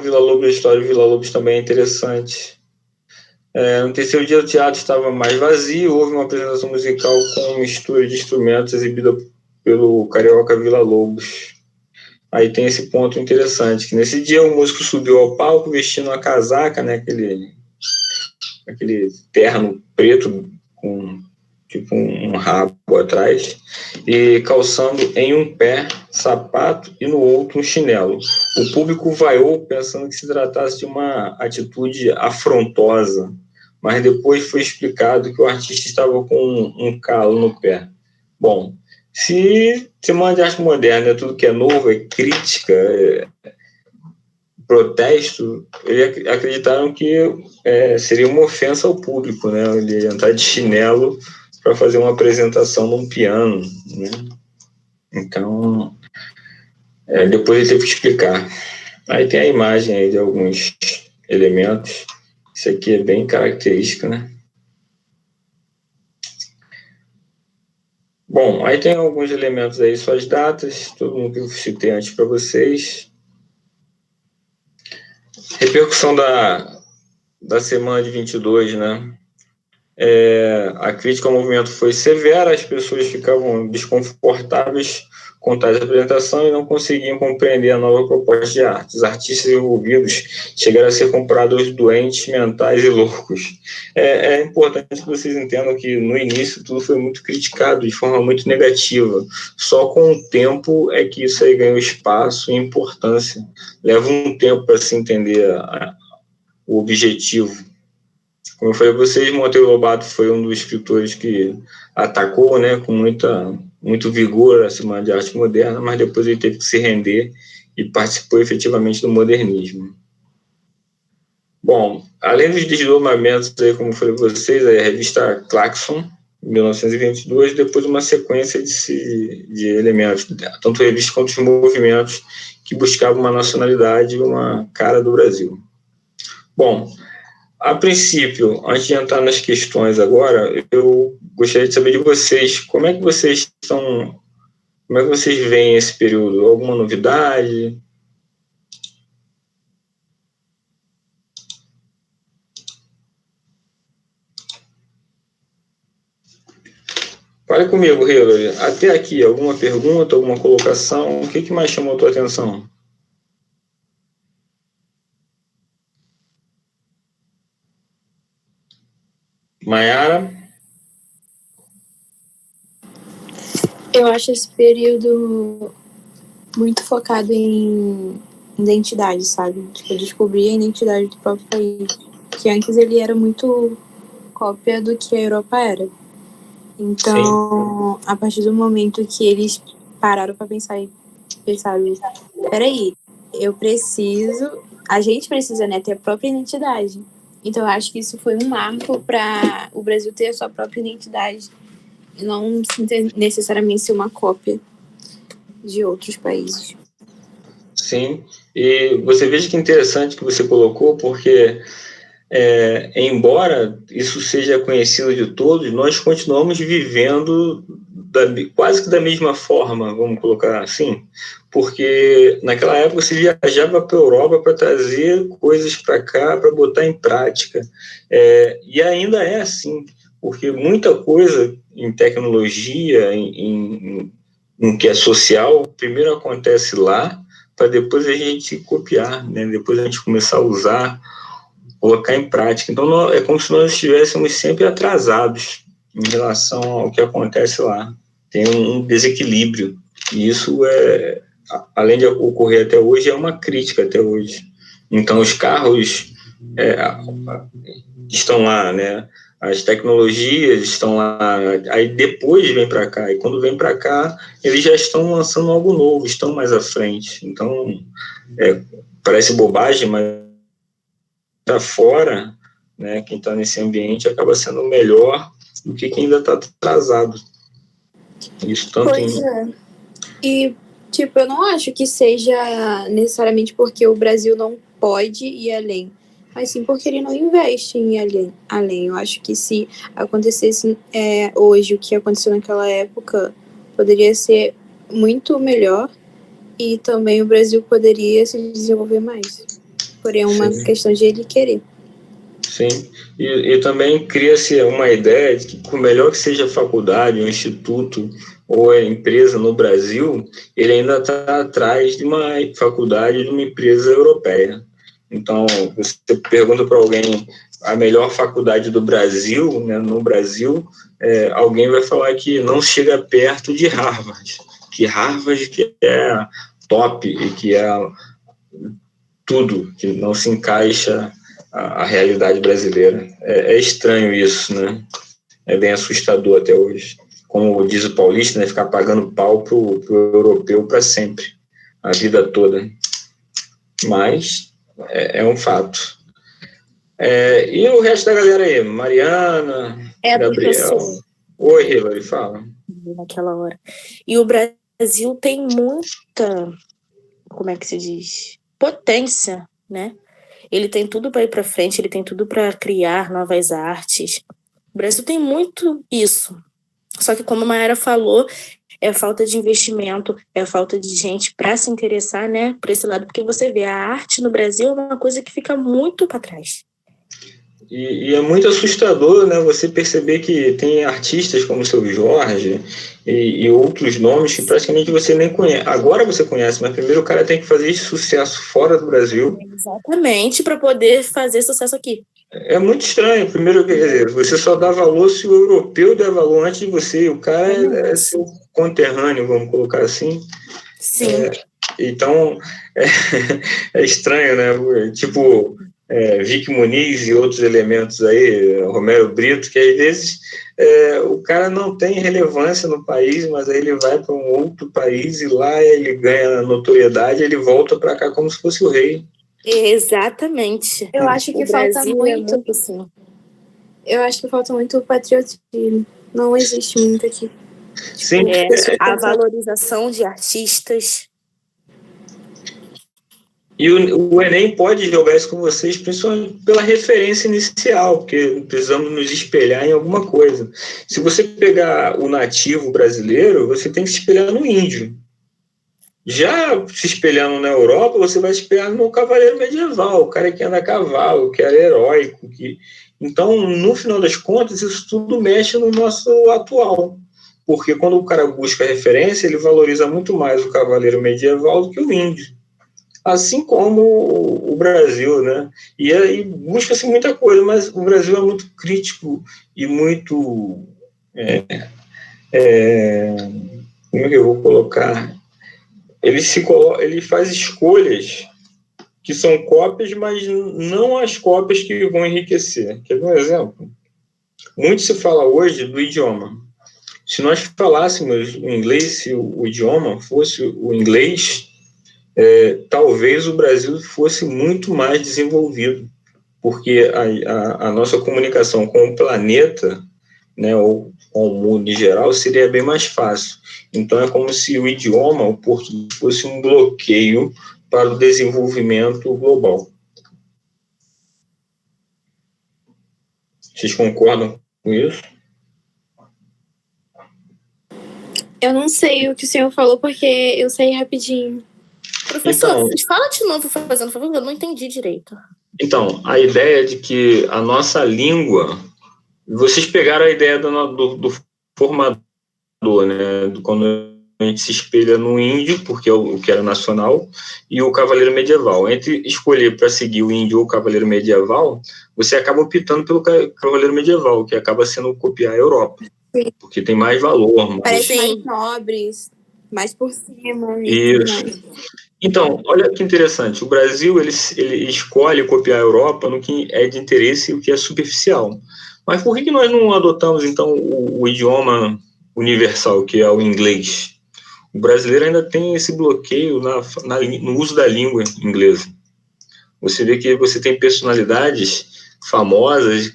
Vila Lobos, a história de Vila Lobos também é interessante. No terceiro dia, o teatro estava mais vazio, houve uma apresentação musical com mistura de instrumentos exibida pelo carioca Vila Lobos. Aí tem esse ponto interessante, que nesse dia o músico subiu ao palco vestindo uma casaca, né, aquele terno preto com tipo um rabo atrás, e calçando em um pé sapato e no outro um chinelo. O público vaiou pensando que se tratasse de uma atitude afrontosa, mas depois foi explicado que o artista estava com um calo no pé. Bom, se Semana de Arte Moderna é tudo que é novo, é crítica, protesto, eles acreditaram que seria uma ofensa ao público, né? Ele ia entrar de chinelo para fazer uma apresentação num piano, né? Então, depois ele teve que explicar. Aí tem a imagem aí de alguns elementos. Isso aqui é bem característico, né? Bom, aí tem alguns elementos aí, suas datas, todo mundo que eu citei antes para vocês. Repercussão da semana de 22, né? A crítica ao movimento foi severa, as pessoas ficavam desconfortáveis com tais apresentação e não conseguiam compreender a nova proposta de arte. Os artistas envolvidos chegaram a ser comparados doentes mentais e loucos. É importante que vocês entendam que no início tudo foi muito criticado de forma muito negativa. Só com o tempo é que isso aí ganhou espaço e importância. Leva um tempo para se entender o objetivo. Como eu falei para vocês, Monteiro Lobato foi um dos escritores que atacou, né, com muito vigor a Semana de Arte Moderna, mas depois ele teve que se render e participou efetivamente do modernismo. Bom, além dos desdobramentos, aí, como eu falei para vocês, a revista Claxon, em 1922, depois uma sequência de elementos, tanto revista quanto os movimentos que buscavam uma nacionalidade e uma cara do Brasil. Bom, a princípio, antes de entrar nas questões agora, eu gostaria de saber de vocês, como é que vocês veem esse período? Alguma novidade? Fale comigo, Hilary. Até aqui, alguma pergunta, alguma colocação? O que mais chamou a tua atenção? Maiara? Eu acho esse período muito focado em identidade, sabe? Tipo, descobrir a identidade do próprio país. Que antes ele era muito cópia do que a Europa era. Então, a partir do momento que eles pararam para pensar e pensaram, peraí, a gente precisa, né, ter a própria identidade. Então, eu acho que isso foi um marco para o Brasil ter a sua própria identidade e não necessariamente ser uma cópia de outros países. Sim, e você veja que interessante que você colocou, porque embora isso seja conhecido de todos, nós continuamos vivendo quase que da mesma forma, vamos colocar assim, porque naquela época você viajava para a Europa para trazer coisas para cá, para botar em prática, e ainda é assim, porque muita coisa em tecnologia, em que é social, primeiro acontece lá, para depois a gente copiar, né? Depois a gente começar a usar, colocar em prática. Então, é como se nós estivéssemos sempre atrasados em relação ao que acontece lá. Tem um desequilíbrio. E isso, além de ocorrer até hoje, é uma crítica até hoje. Então, os carros estão lá, né? As tecnologias estão lá, aí depois vem para cá, e quando vem para cá, eles já estão lançando algo novo, estão mais à frente. Então, parece bobagem, mas está fora, né, quem está nesse ambiente acaba sendo melhor do que quem ainda está atrasado. Isso tanto E, tipo, eu não acho que seja necessariamente porque o Brasil não pode ir além, mas sim porque ele não investe em ir além. Eu acho que se acontecesse hoje o que aconteceu naquela época, poderia ser muito melhor e também o Brasil poderia se desenvolver mais. Porém, é uma questão de ele querer. Sim, e também cria-se uma ideia de que, por melhor que seja a faculdade, o instituto ou a empresa no Brasil, ele ainda está atrás de uma faculdade de uma empresa europeia. Então, você pergunta para alguém a melhor faculdade do Brasil, né, no Brasil, alguém vai falar que não chega perto de Harvard, que é top e que é tudo, que não se encaixa a realidade brasileira. É estranho isso, né? É bem assustador até hoje. Como diz o paulista, né? Ficar pagando pau pro europeu para sempre, a vida toda. Mas é um fato. E o resto da galera aí? Mariana, Gabriel. Professor. Oi, Hilary, fala. Naquela hora. E o Brasil tem muita, como é que se diz? Potência, né? Ele tem tudo para ir para frente, ele tem tudo para criar novas artes. O Brasil tem muito isso. Só que, como a Mayara falou, é falta de investimento, é falta de gente para se interessar, né, por esse lado, porque você vê, a arte no Brasil é uma coisa que fica muito para trás. E é muito assustador, né, você perceber que tem artistas como o Seu Jorge e outros nomes que praticamente você nem conhece. Agora você conhece, mas primeiro o cara tem que fazer sucesso fora do Brasil. Exatamente, para poder fazer sucesso aqui. É muito estranho. Primeiro, quer dizer, você só dá valor se o europeu der valor antes de você. O cara é seu conterrâneo, vamos colocar assim. Sim. Então, é estranho, né? Tipo, Vic Muniz e outros elementos aí, Romero Brito, que às vezes o cara não tem relevância no país, mas aí ele vai para um outro país e lá ele ganha notoriedade, ele volta para cá como se fosse o rei. Exatamente. Eu acho que falta muito assim. Eu acho que falta muito patriotismo. Não existe muito aqui. Sim. A valorização de artistas. E o Enem pode jogar isso com vocês, principalmente pela referência inicial, porque precisamos nos espelhar em alguma coisa. Se você pegar o nativo brasileiro, você tem que se espelhar no índio. Já se espelhando na Europa, você vai se espelhar no cavaleiro medieval, o cara que anda a cavalo, que era heróico. Então, no final das contas, isso tudo mexe no nosso atual. Porque quando o cara busca referência, ele valoriza muito mais o cavaleiro medieval do que o índio. Assim como o Brasil, né? E aí busca-se muita coisa, mas o Brasil é muito crítico e muito... como é que eu vou colocar? Ele faz escolhas que são cópias, mas não as cópias que vão enriquecer. Quer ver um exemplo? Muito se fala hoje do idioma. Se nós falássemos o inglês, se o idioma fosse o inglês, talvez o Brasil fosse muito mais desenvolvido, porque a nossa comunicação com o planeta, né, ou com o mundo em geral, seria bem mais fácil. Então, é como se o idioma, o português, fosse um bloqueio para o desenvolvimento global. Vocês concordam com isso? Eu não sei o que o senhor falou, porque eu sei rapidinho. Professor, fala de novo, fazendo favor, eu não entendi direito. Então, a ideia de que a nossa língua... Vocês pegaram a ideia do formador, né? Quando a gente se espelha no índio, porque é o que era nacional, e o cavaleiro medieval. Entre escolher para seguir o índio ou o cavaleiro medieval, você acaba optando pelo cavaleiro medieval, que acaba sendo copiar a Europa. Sim. Porque tem mais valor. Parece mais nobres, mais por cima. Isso. Então, olha que interessante. O Brasil ele escolhe copiar a Europa no que é de interesse e o que é superficial. Mas por que nós não adotamos, então, o idioma universal, que é o inglês? O brasileiro ainda tem esse bloqueio no uso da língua inglesa. Você vê que você tem personalidades famosas,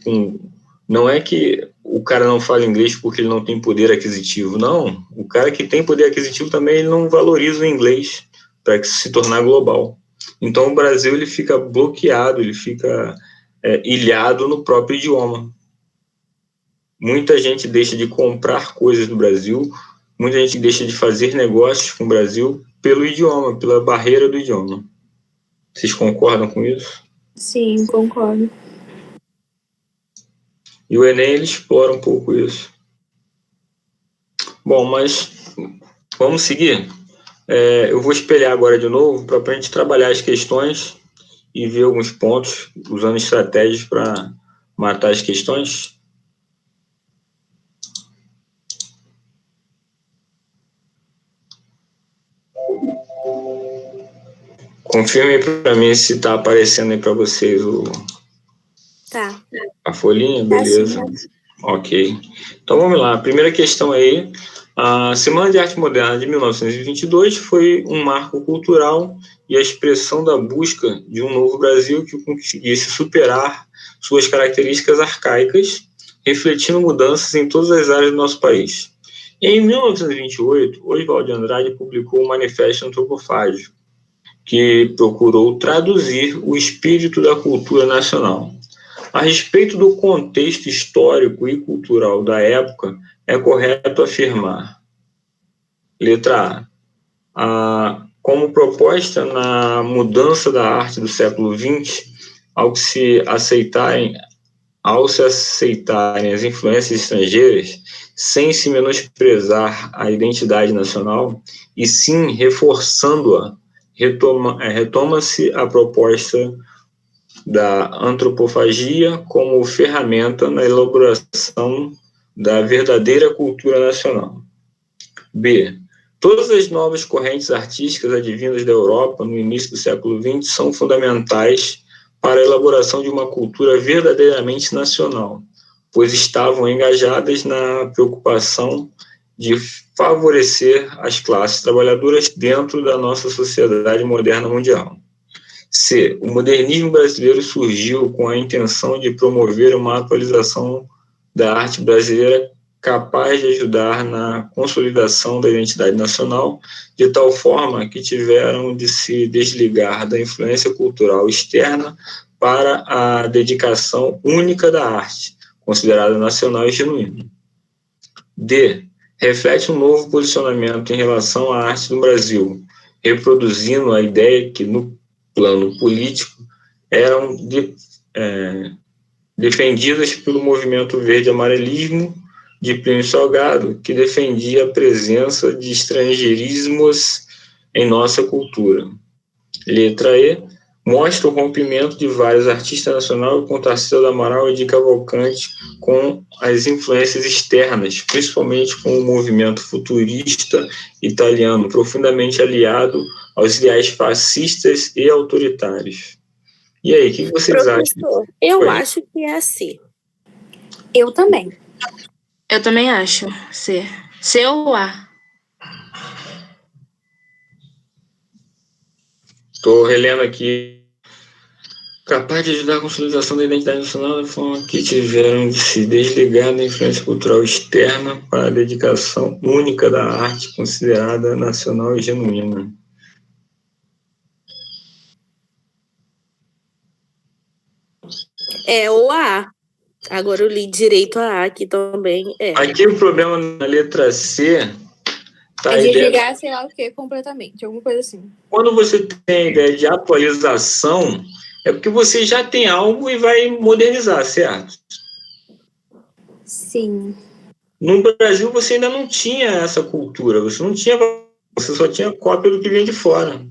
não é que o cara não fala inglês porque ele não tem poder aquisitivo, não. O cara que tem poder aquisitivo também ele não valoriza o inglês para se tornar global. Então, o Brasil ele fica bloqueado, ele fica ilhado no próprio idioma. Muita gente deixa de comprar coisas do Brasil, muita gente deixa de fazer negócios com o Brasil pelo idioma, pela barreira do idioma. Vocês concordam com isso? Sim, concordo. E o Enem ele explora um pouco isso. Bom, mas vamos seguir? Eu vou espelhar agora de novo para a gente trabalhar as questões e ver alguns pontos, usando estratégias para matar as questões. Confirme para mim se está aparecendo aí para vocês a folhinha, beleza? Ok. Então vamos lá. A primeira questão aí. A Semana de Arte Moderna de 1922 foi um marco cultural e a expressão da busca de um novo Brasil que conseguisse superar suas características arcaicas, refletindo mudanças em todas as áreas do nosso país. Em 1928, Oswald de Andrade publicou o Manifesto Antropofágico, que procurou traduzir o espírito da cultura nacional. A respeito do contexto histórico e cultural da época, é correto afirmar. Letra A. Como proposta na mudança da arte do século XX, ao se aceitarem as influências estrangeiras, sem se menosprezar a identidade nacional, e sim reforçando-a, retoma-se a proposta da antropofagia como ferramenta na elaboração da verdadeira cultura nacional. B. Todas as novas correntes artísticas advindas da Europa no início do século XX são fundamentais para a elaboração de uma cultura verdadeiramente nacional, pois estavam engajadas na preocupação de favorecer as classes trabalhadoras dentro da nossa sociedade moderna mundial. C. O modernismo brasileiro surgiu com a intenção de promover uma atualização da arte brasileira capaz de ajudar na consolidação da identidade nacional, de tal forma que tiveram de se desligar da influência cultural externa para a dedicação única da arte, considerada nacional e genuína. D. Reflete um novo posicionamento em relação à arte do Brasil, reproduzindo a ideia que, no plano político, eram defendidas pelo movimento verde-amarelismo de Plínio Salgado, que defendia a presença de estrangeirismos em nossa cultura. Letra E. Mostra o rompimento de vários artistas nacionais com Tarsila do Amaral e de Cavalcante com as influências externas, principalmente com o movimento futurista italiano, profundamente aliado aos ideais fascistas e autoritários. E aí, o que vocês acham? Eu acho que é C. Eu também. Eu também acho. C. C ou A? Estou relendo aqui. Capaz de ajudar a consolidação da identidade nacional da forma que tiveram de se desligar da influência cultural externa para a dedicação única da arte considerada nacional e genuína. É o A. Agora eu li direito a A aqui também. Aqui o problema na letra C é desligar, sei lá o que, completamente, alguma coisa assim. Quando você tem a ideia de atualização, é porque você já tem algo e vai modernizar, certo? Sim. No Brasil, você ainda não tinha essa cultura, você só tinha cópia do que vinha de fora.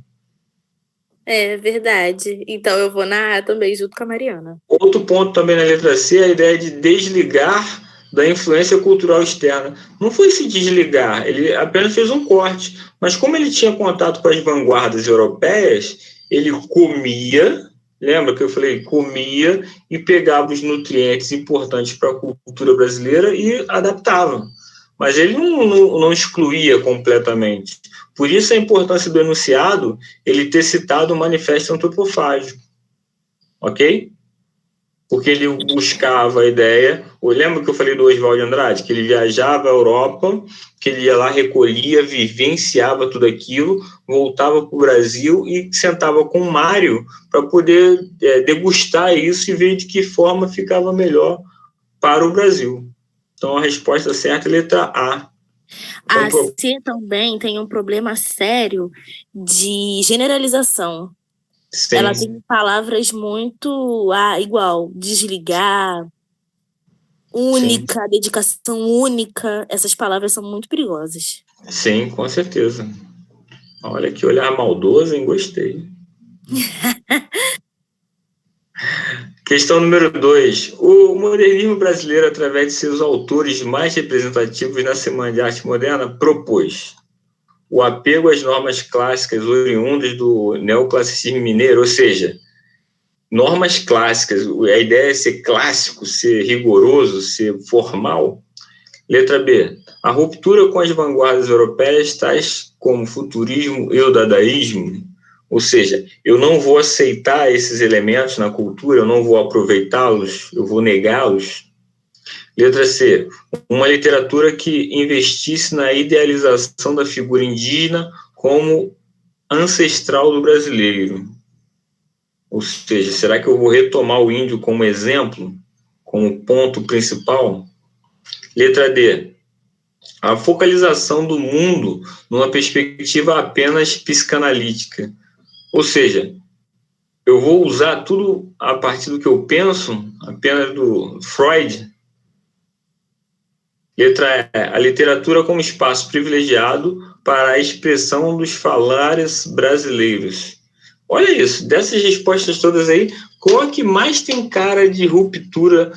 É verdade. Então eu vou na A também, junto com a Mariana. Outro ponto também na letra C é a ideia de desligar da influência cultural externa. Não foi se desligar, ele apenas fez um corte. Mas como ele tinha contato com as vanguardas europeias, ele comia, lembra que eu falei? Comia e pegava os nutrientes importantes para a cultura brasileira e adaptava. Mas ele não excluía completamente. Por isso a importância do enunciado ele ter citado o manifesto antropofágico. Ok? Porque ele buscava a ideia. Lembra que eu falei do Oswald de Andrade? Que ele viajava à Europa, que ele ia lá, recolhia, vivenciava tudo aquilo, voltava para o Brasil e sentava com o Mário para poder degustar isso e ver de que forma ficava melhor para o Brasil. Então, a resposta certa é a letra A. A C também tem um problema sério de generalização. Sim. Ela tem palavras muito igual, desligar, única, sim. Dedicação única. Essas palavras são muito perigosas. Sim, com certeza. Olha que olhar maldoso, hein? Gostei. Questão número 2. O modernismo brasileiro, através de seus autores mais representativos na Semana de Arte Moderna, propôs o apego às normas clássicas oriundas do neoclassicismo mineiro, ou seja, normas clássicas, a ideia é ser clássico, ser rigoroso, ser formal. Letra B. A ruptura com as vanguardas europeias, tais como futurismo e o dadaísmo, ou seja, eu não vou aceitar esses elementos na cultura, eu não vou aproveitá-los, eu vou negá-los. Letra C. Uma literatura que investisse na idealização da figura indígena como ancestral do brasileiro. Ou seja, será que eu vou retomar o índio como exemplo, como ponto principal? Letra D. a focalização do mundo numa perspectiva apenas psicanalítica. Ou seja, eu vou usar tudo a partir do que eu penso, apenas do Freud. Letra E, a literatura como espaço privilegiado para a expressão dos falares brasileiros. Olha isso, dessas respostas todas aí, qual é que mais tem cara de ruptura?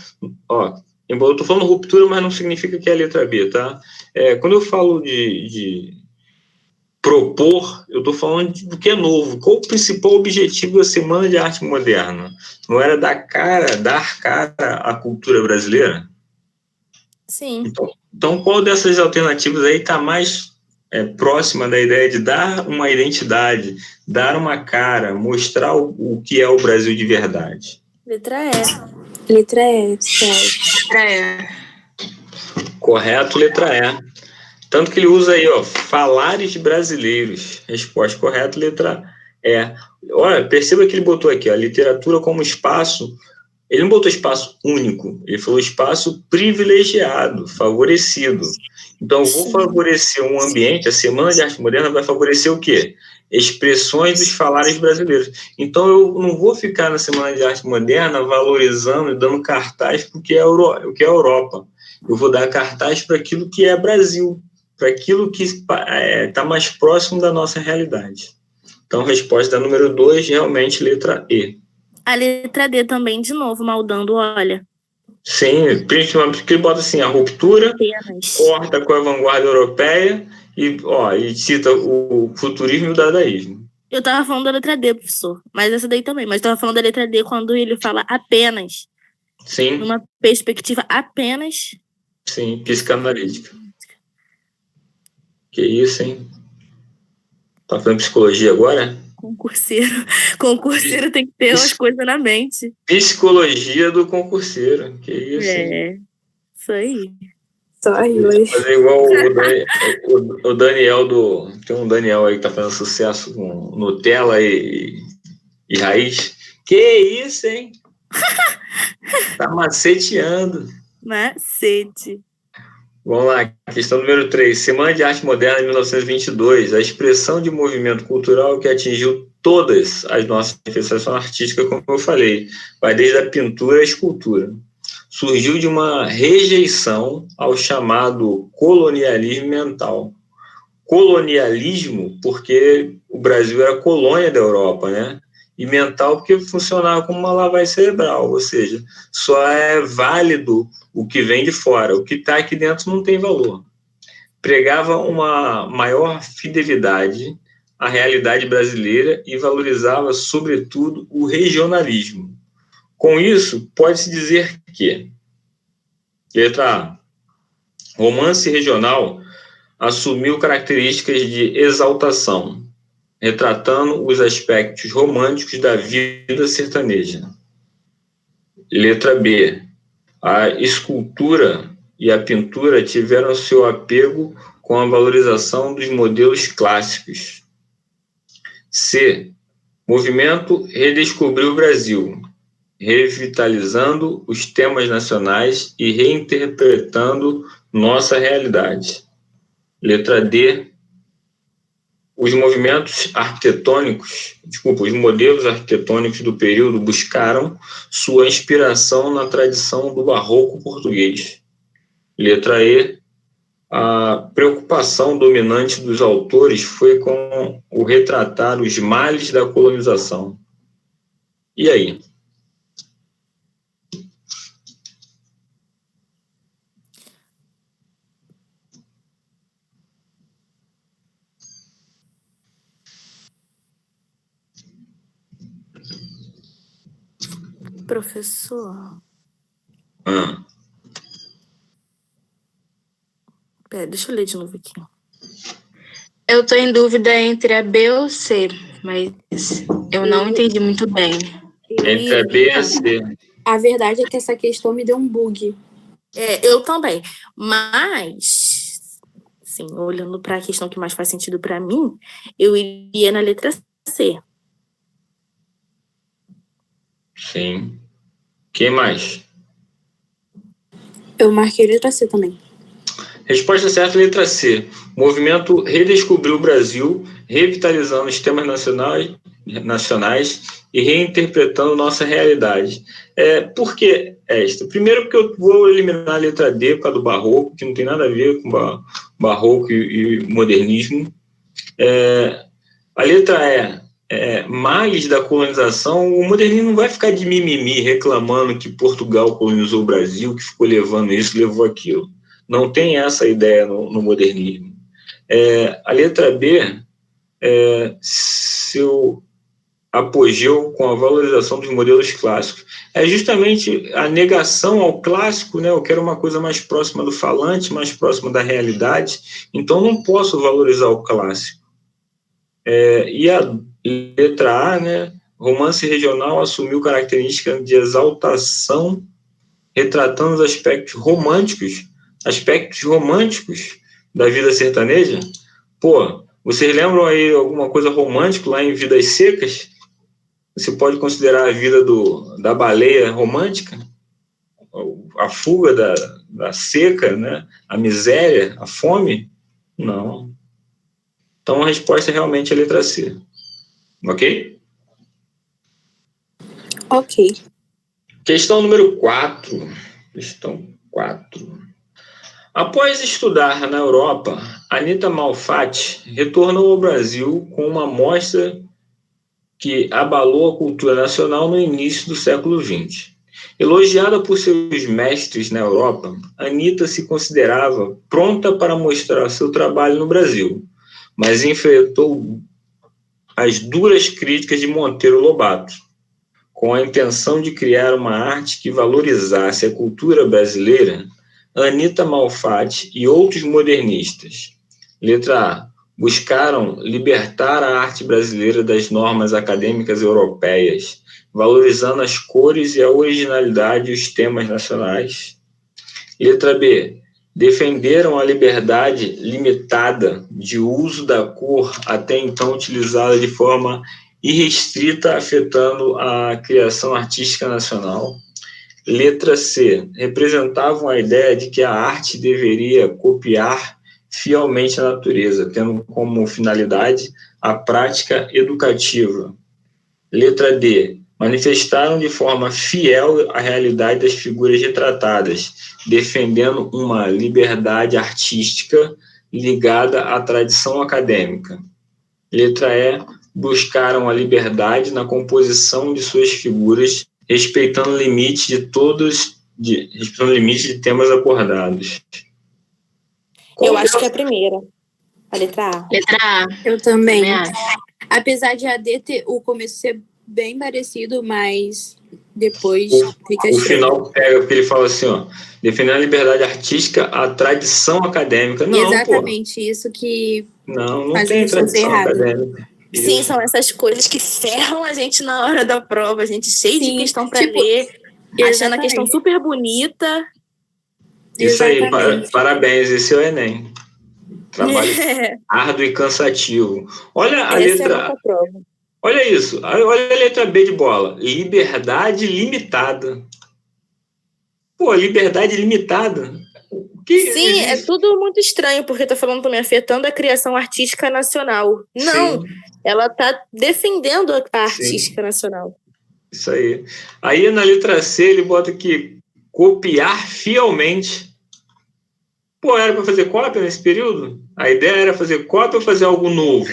Ó, embora eu estou falando ruptura, mas não significa que é a letra B, tá? Quando eu falo de propor, eu estou falando do que é novo. Qual o principal objetivo da Semana de Arte Moderna? Não era dar cara à cultura brasileira? Sim. Então, qual dessas alternativas aí está mais próxima da ideia de dar uma identidade, dar uma cara, mostrar o que é o Brasil de verdade? Letra E. Letra E, certo. Letra E. Correto, letra E. Tanto que ele usa aí, ó, falares brasileiros. Resposta correta, letra E. Olha, perceba que ele botou aqui, a literatura como espaço. Ele não botou espaço único, ele falou espaço privilegiado, favorecido. Então, eu vou favorecer um ambiente, a Semana de Arte Moderna vai favorecer o quê? Expressões dos falares brasileiros. Então, eu não vou ficar na Semana de Arte Moderna valorizando e dando cartaz para o que é a Europa. Eu vou dar cartaz para aquilo que é Brasil, para aquilo que está mais próximo da nossa realidade. Então, resposta número 2, realmente, letra E. A letra D também, de novo, maldando, olha. Sim, principalmente porque ele bota assim, a ruptura corta com a vanguarda europeia e cita o futurismo e o dadaísmo. Eu tava falando da letra D, professor, mas essa daí também. Mas eu tava falando da letra D quando ele fala apenas. Sim. Numa perspectiva apenas. Sim, psicanalítica. Que isso, hein? Tá falando psicologia agora? Concurseiro tem que ter umas coisas na mente. Psicologia do concurseiro. Que isso, hein? Isso aí. Só aí hoje. Fazer igual o Daniel Tem um Daniel aí que tá fazendo sucesso com Nutella e raiz. Que isso, hein? Tá maceteando. Macete. Vamos lá, questão número 3. Semana de Arte Moderna de 1922. A expressão de movimento cultural que atingiu todas as nossas manifestações artísticas, como eu falei. Vai desde a pintura à escultura. Surgiu de uma rejeição ao chamado colonialismo mental. Colonialismo porque o Brasil era colônia da Europa, né? E mental porque funcionava como uma lavagem cerebral, ou seja, só é válido o que vem de fora, o que está aqui dentro não tem valor. Pregava uma maior fidelidade à realidade brasileira e valorizava, sobretudo, o regionalismo. Com isso, pode-se dizer que, letra A, romance regional assumiu características de exaltação, retratando os aspectos românticos da vida sertaneja. Letra B. A escultura e a pintura tiveram seu apego com a valorização dos modelos clássicos. C. Movimento redescobriu o Brasil, revitalizando os temas nacionais e reinterpretando nossa realidade. Letra D. Os modelos arquitetônicos do período buscaram sua inspiração na tradição do barroco português. Letra E. A preocupação dominante dos autores foi com o retratar os males da colonização. E aí? Professor. Pera, deixa eu ler de novo aqui. Eu tô em dúvida entre a B ou C, mas eu não entendi muito bem. Entre a B e a C. A verdade é que essa questão me deu um bug. Eu também. Mas, sim, olhando para a questão que mais faz sentido para mim, eu iria na letra C. Sim. Quem mais? Eu marquei letra C também. Resposta certa, letra C. O movimento redescobriu o Brasil, revitalizando os temas nacionais e reinterpretando nossa realidade. Por que esta? Primeiro porque eu vou eliminar a letra D por causa do barroco, que não tem nada a ver com barroco e modernismo. A letra E, males da colonização. O modernismo não vai ficar de mimimi reclamando que Portugal colonizou o Brasil, que ficou levando isso, levou aquilo. Não tem essa ideia no modernismo. A letra B, seu apogeu com a valorização dos modelos clássicos. É justamente a negação ao clássico, né? Eu quero uma coisa mais próxima do falante, mais próxima da realidade, então não posso valorizar o clássico. E a letra A, né? Romance regional assumiu característica de exaltação, retratando os aspectos românticos da vida sertaneja. Pô, vocês lembram aí alguma coisa romântica lá em Vidas Secas? Você pode considerar a vida da baleia romântica? A fuga da seca, né? A miséria, a fome? Não. Então a resposta é realmente a letra C. Ok? Ok. Questão número 4. Questão 4. Após estudar na Europa, Anita Malfatti retornou ao Brasil com uma mostra que abalou a cultura nacional no início do século XX. Elogiada por seus mestres na Europa, Anita se considerava pronta para mostrar seu trabalho no Brasil, mas enfrentou as duras críticas de Monteiro Lobato, com a intenção de criar uma arte que valorizasse a cultura brasileira. Anita Malfatti e outros modernistas, letra A, buscaram libertar a arte brasileira das normas acadêmicas europeias, valorizando as cores e a originalidade e os temas nacionais. Letra B, defenderam a liberdade limitada de uso da cor até então utilizada de forma irrestrita, afetando a criação artística nacional. Letra C, representavam a ideia de que a arte deveria copiar fielmente a natureza, tendo como finalidade a prática educativa. Letra D, manifestaram de forma fiel a realidade das figuras retratadas, defendendo uma liberdade artística ligada à tradição acadêmica. Letra E, buscaram a liberdade na composição de suas figuras, respeitando limites de temas acordados. Eu acho que é a primeira. A letra A. Letra A. Eu também. acho. Apesar de a D ter o começo ser bem parecido, mas depois fica O estranho. final pega, porque ele fala assim, ó, defendendo a liberdade artística, a tradição acadêmica. Não, Exatamente isso que não faz tem a gente ser tradição errado. acadêmica. Sim, Isso. são essas coisas que ferram a gente na hora da prova. A gente cheio de Sim, questão pra tipo, ler, achando a exatamente. questão super bonita. Isso aí, Exatamente. parabéns, esse é o Enem. Trabalho árduo e cansativo. Olha a Essa é a letra. nossa prova. Olha isso, olha a letra B de bola. Liberdade limitada. Pô, liberdade limitada? O que Sim, é existe? tudo muito estranho, porque tá falando também afetando a criação artística nacional. Não, Sim. ela tá defendendo a Sim. artística nacional. Isso aí. Aí na letra C ele bota aqui copiar fielmente. Pô, era para fazer cópia nesse período? A ideia era fazer cópia ou fazer algo novo?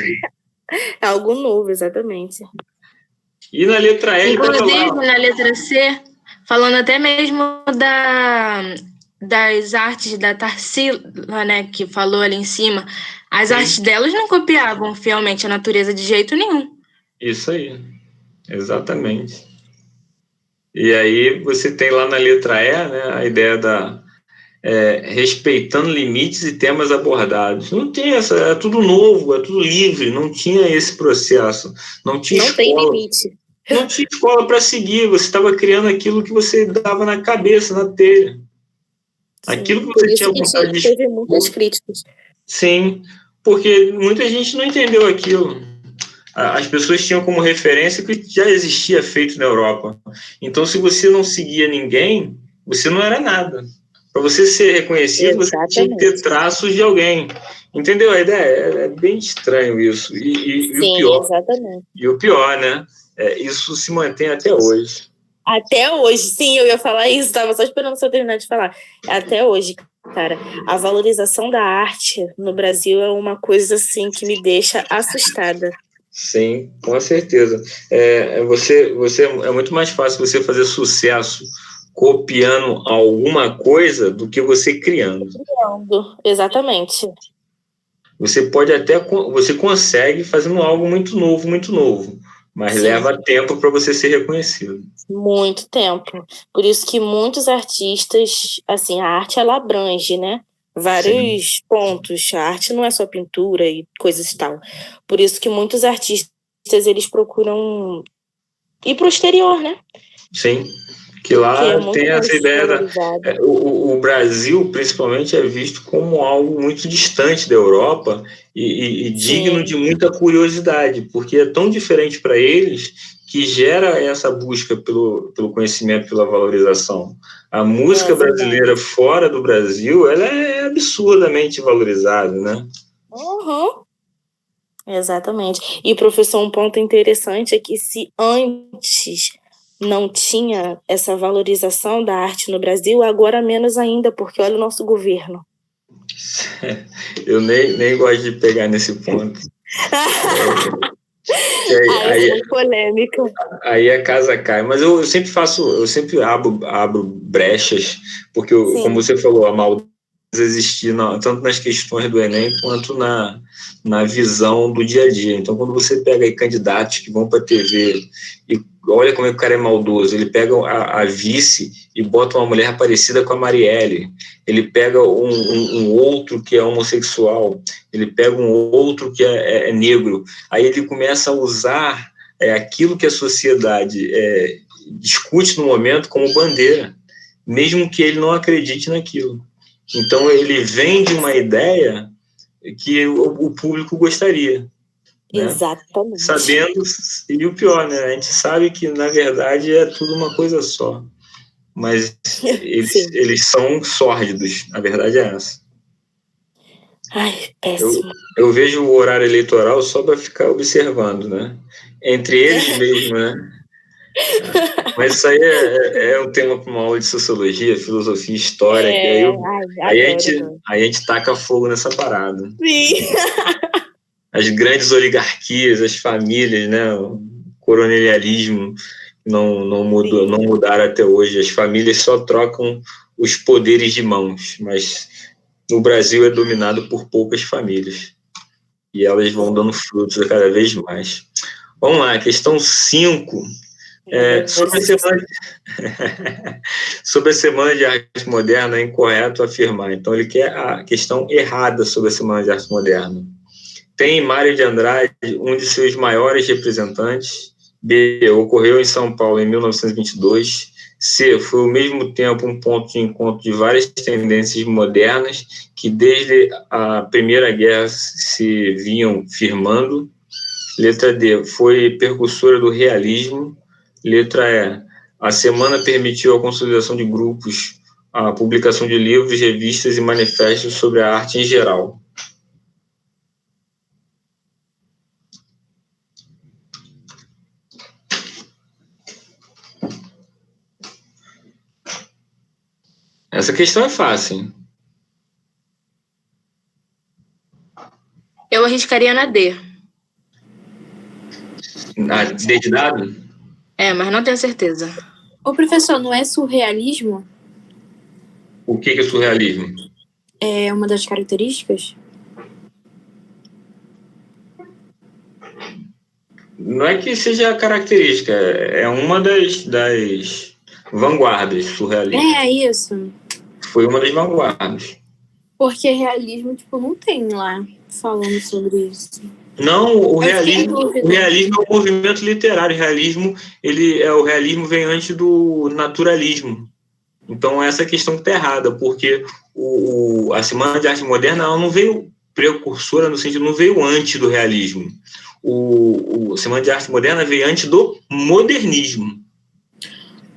É algo novo, exatamente. E na letra E ele tava Inclusive, lá. na letra C, falando até mesmo das artes da Tarsila, né, que falou ali em cima, as Sim. artes delas não copiavam fielmente a natureza de jeito nenhum. Isso aí. Exatamente. E aí você tem lá na letra E, né, a ideia da respeitando limites e temas abordados. Não tem essa, é tudo novo, é tudo livre, não tinha esse processo, não tinha Não escola. tem limite. Não tinha escola para seguir, você estava criando aquilo que você dava na cabeça, na telha. Sim, Aquilo que por você isso tinha que vontade de teve muitas críticas. Sim, porque muita gente não entendeu aquilo. As pessoas tinham como referência o que já existia feito na Europa. Então, se você não seguia ninguém, você não era nada. Para você ser reconhecido, você tinha que ter traços de alguém. Entendeu a ideia? É bem estranho isso. E Sim, o pior, exatamente. e o pior, né? Isso se mantém até hoje. Até hoje, sim, eu ia falar isso, estava só esperando você terminar de falar. Até hoje, cara, a valorização da arte no Brasil é uma coisa assim que me deixa assustada. Sim, com certeza. É muito mais fácil você fazer sucesso copiando alguma coisa do que você criando. Exatamente. Você consegue fazendo algo muito novo, mas Sim. leva tempo para você ser reconhecido. Muito tempo. Por isso que muitos artistas, assim, a arte ela abrange, né? Vários pontos. A arte não é só pintura e coisas e tal. Por isso que muitos artistas eles procuram ir para o exterior, né? Sim. Que lá tem essa ideia o Brasil, principalmente, é visto como algo muito distante da Europa e digno de muita curiosidade, porque é tão diferente para eles que gera essa busca pelo conhecimento, pela valorização. A música brasileira fora do Brasil, ela é absurdamente valorizada, né? Uhum. Exatamente. E, professor, um ponto interessante é que se antes não tinha essa valorização da arte no Brasil, agora menos ainda, porque olha o nosso governo. Eu nem gosto de pegar nesse ponto. Aí é muito polêmico. Aí a casa cai. Mas eu sempre abro brechas, porque, como você falou, a maldade existir tanto nas questões do Enem quanto na visão do dia a dia. Então, quando você pega aí candidatos que vão para a TV e olha como é que o cara é maldoso, ele pega a vice e bota uma mulher parecida com a Marielle, ele pega um outro que é homossexual, ele pega um outro que é negro, aí ele começa a usar aquilo que a sociedade discute no momento como bandeira, mesmo que ele não acredite naquilo. Então, ele vende uma ideia que o público gostaria. Né? Exatamente. Sabendo, e o pior, né? A gente sabe que, na verdade, é tudo uma coisa só. Mas eles são sórdidos. A verdade é essa. Ai, péssimo. Eu vejo o horário eleitoral só para ficar observando, né? Entre eles mesmo, né? Mas isso aí é um tema para uma aula de sociologia, filosofia, história. Aí a gente taca fogo nessa parada. Sim. As grandes oligarquias, as famílias, né? O coronelialismo não mudaram até hoje. As famílias só trocam os poderes de mãos, mas no Brasil é dominado por poucas famílias. E elas vão dando frutos a cada vez mais. Vamos lá, questão 5. Sobre a Semana de Arte Moderna, é incorreto afirmar. Então, ele quer a questão errada sobre a Semana de Arte Moderna. Tem Mário de Andrade, um de seus maiores representantes. B. Ocorreu em São Paulo em 1922. C. Foi ao mesmo tempo um ponto de encontro de várias tendências modernas que desde a Primeira Guerra se vinham firmando. Letra D. Foi precursora do realismo. Letra E. A semana permitiu a consolidação de grupos, a publicação de livros, revistas e manifestos sobre a arte em geral. Essa questão é fácil, hein? Eu arriscaria na D. Na D de dado? Mas não tenho certeza. Ô, professor, não é surrealismo? O que é surrealismo? É uma das características? Não é que seja característica, é uma das vanguardas surrealistas. É isso. Foi uma das vanguardas. Porque realismo, não tem lá falando sobre isso. Não, o realismo é um movimento literário. O realismo vem antes do naturalismo. Então, essa questão está errada, porque a Semana de Arte Moderna ela não veio precursora, no sentido, não veio antes do realismo. A Semana de Arte Moderna veio antes do modernismo.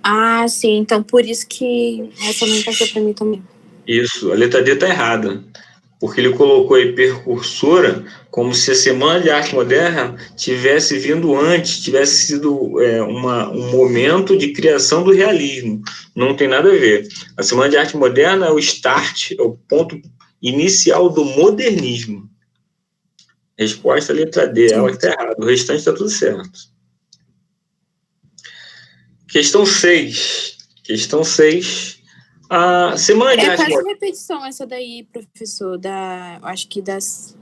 Ah, sim. Então, por isso que essa não encaixou para mim também. Isso, a letra D está errada, porque ele colocou aí precursora como se a Semana de Arte Moderna tivesse vindo antes, tivesse sido um momento de criação do realismo. Não tem nada a ver. A Semana de Arte Moderna é o start, é o ponto inicial do modernismo. Resposta letra D, ela que está errada. O restante está tudo certo. Questão 6. Questão 6. A Semana de Arte Moderna. É quase repetição essa daí, professor. Acho que das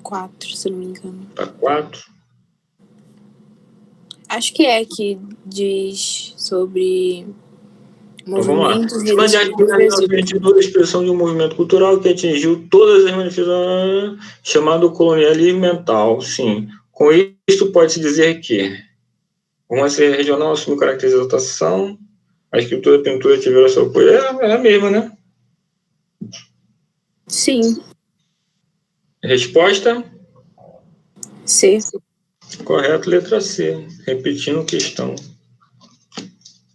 4, se eu não me engano. Da 4. Acho que é que diz sobre movimentos então, vamos lá. Semana de Arte Moderna de 1922, a expressão de um movimento cultural que atingiu todas as manifestações, chamado colonialismo mental. Sim. Com isto, pode-se dizer que uma série regional assumiu caracteres de exaltação, a escritura e a pintura tiveram seu apoio. É a mesma, né? Sim. Resposta? C. Correto, letra C. Repetindo questão.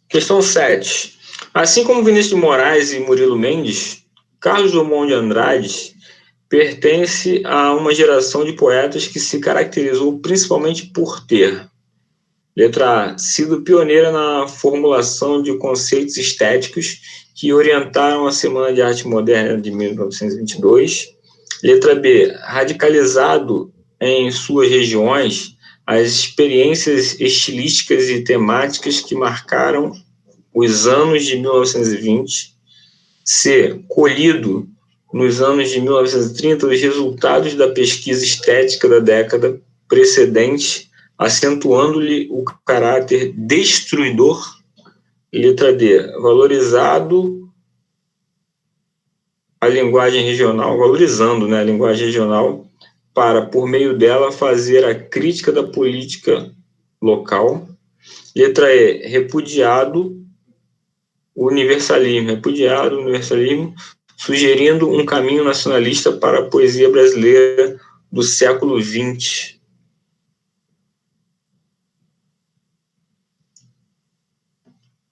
Questão 7. Assim como Vinícius de Moraes e Murilo Mendes, Carlos Drummond de Andrade pertence a uma geração de poetas que se caracterizou principalmente por ter, letra A, sido pioneira na formulação de conceitos estéticos que orientaram a Semana de Arte Moderna de 1922. Letra B, radicalizado em suas regiões as experiências estilísticas e temáticas que marcaram os anos de 1920. C, colhido nos anos de 1930 os resultados da pesquisa estética da década precedente, acentuando-lhe o caráter destruidor. Letra D, valorizado a linguagem regional, valorizando, né, a linguagem regional para, por meio dela, fazer a crítica da política local. Letra E, repudiado o universalismo, sugerindo um caminho nacionalista para a poesia brasileira do século XX.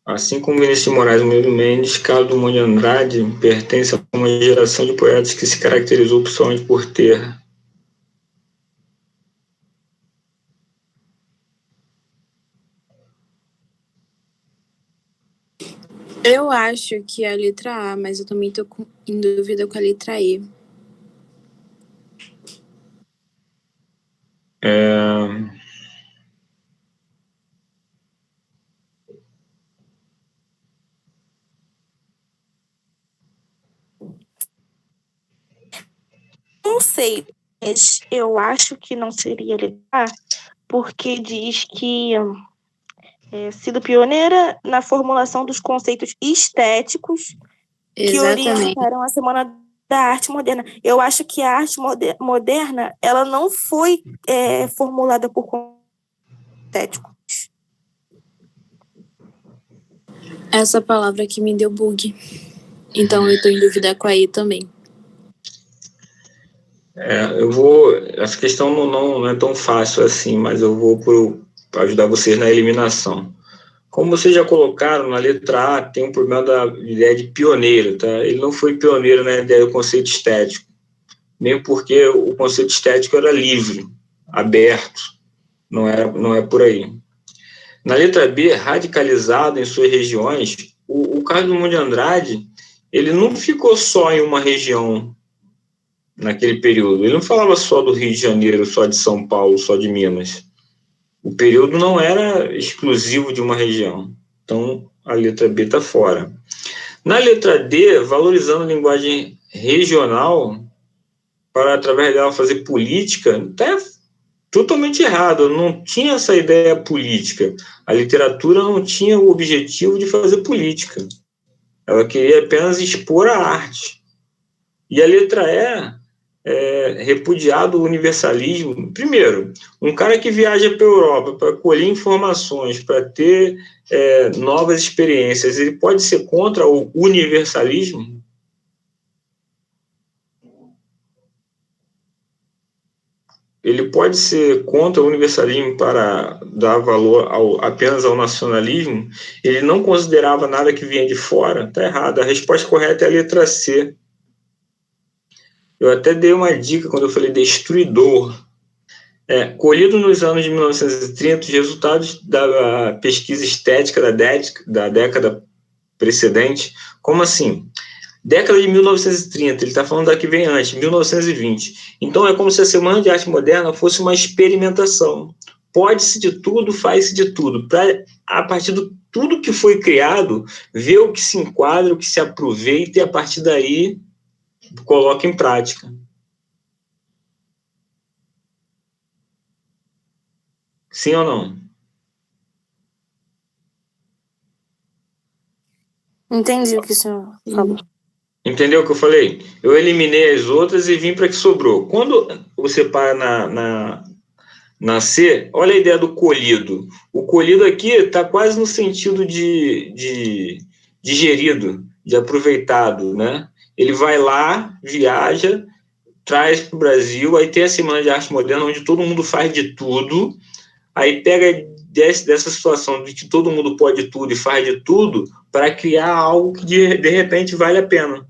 Assim como Vinícius de Moraes e Murilo Mendes, Carlos Drummond de Andrade pertence a uma geração de poetas que se caracterizou principalmente por ter Eu acho que é a letra A, mas eu também tô em dúvida com a letra E. Não sei, mas eu acho que não seria legal, porque diz que sido pioneira na formulação dos conceitos estéticos que orientaram a Semana da Arte Moderna. Eu acho que a arte moderna ela não foi formulada por estéticos. Essa palavra aqui me deu bug. Então eu tô em dúvida com a E também. Essa questão não é tão fácil assim, mas eu vou para ajudar vocês na eliminação. Como vocês já colocaram, na letra A tem um problema da ideia de pioneiro, tá? Ele não foi pioneiro na ideia do conceito estético, mesmo porque o conceito estético era livre, aberto, não é por aí. Na letra B, radicalizado em suas regiões, o Carlos Drummond de Andrade, ele não ficou só em uma região naquele período. Ele não falava só do Rio de Janeiro, só de São Paulo, só de Minas. O período não era exclusivo de uma região. Então, a letra B está fora. Na letra D, valorizando a linguagem regional para, através dela, fazer política, está totalmente errado. Não tinha essa ideia política. A literatura não tinha o objetivo de fazer política. Ela queria apenas expor a arte. E a letra E, repudiado o universalismo. Primeiro, um cara que viaja para a Europa para colher informações, para ter novas experiências, ele pode ser contra o universalismo? ele pode ser contra o universalismo para dar valor apenas ao nacionalismo. Ele não considerava nada que vinha de fora. Está errado. A resposta correta é a letra C. Eu até dei uma dica quando eu falei destruidor. Colhido nos anos de 1930, os resultados da pesquisa estética da década precedente. Como assim? Década de 1930, ele está falando da que vem antes, 1920. Então, é como se a Semana de Arte Moderna fosse uma experimentação. Pode-se de tudo, faz-se de tudo. A partir de tudo que foi criado, ver o que se enquadra, o que se aproveita, e a partir daí, coloca em prática. Sim ou não? Entendi o que o senhor falou. Entendeu o que eu falei? Eu eliminei as outras e vim para que sobrou. Quando você para na C, olha a ideia do colhido. O colhido aqui está quase no sentido de digerido, de aproveitado, né? Ele vai lá, viaja, traz para o Brasil, aí tem a Semana de Arte Moderna, onde todo mundo faz de tudo, aí pega dessa situação de que todo mundo pode tudo e faz de tudo para criar algo que de repente vale a pena.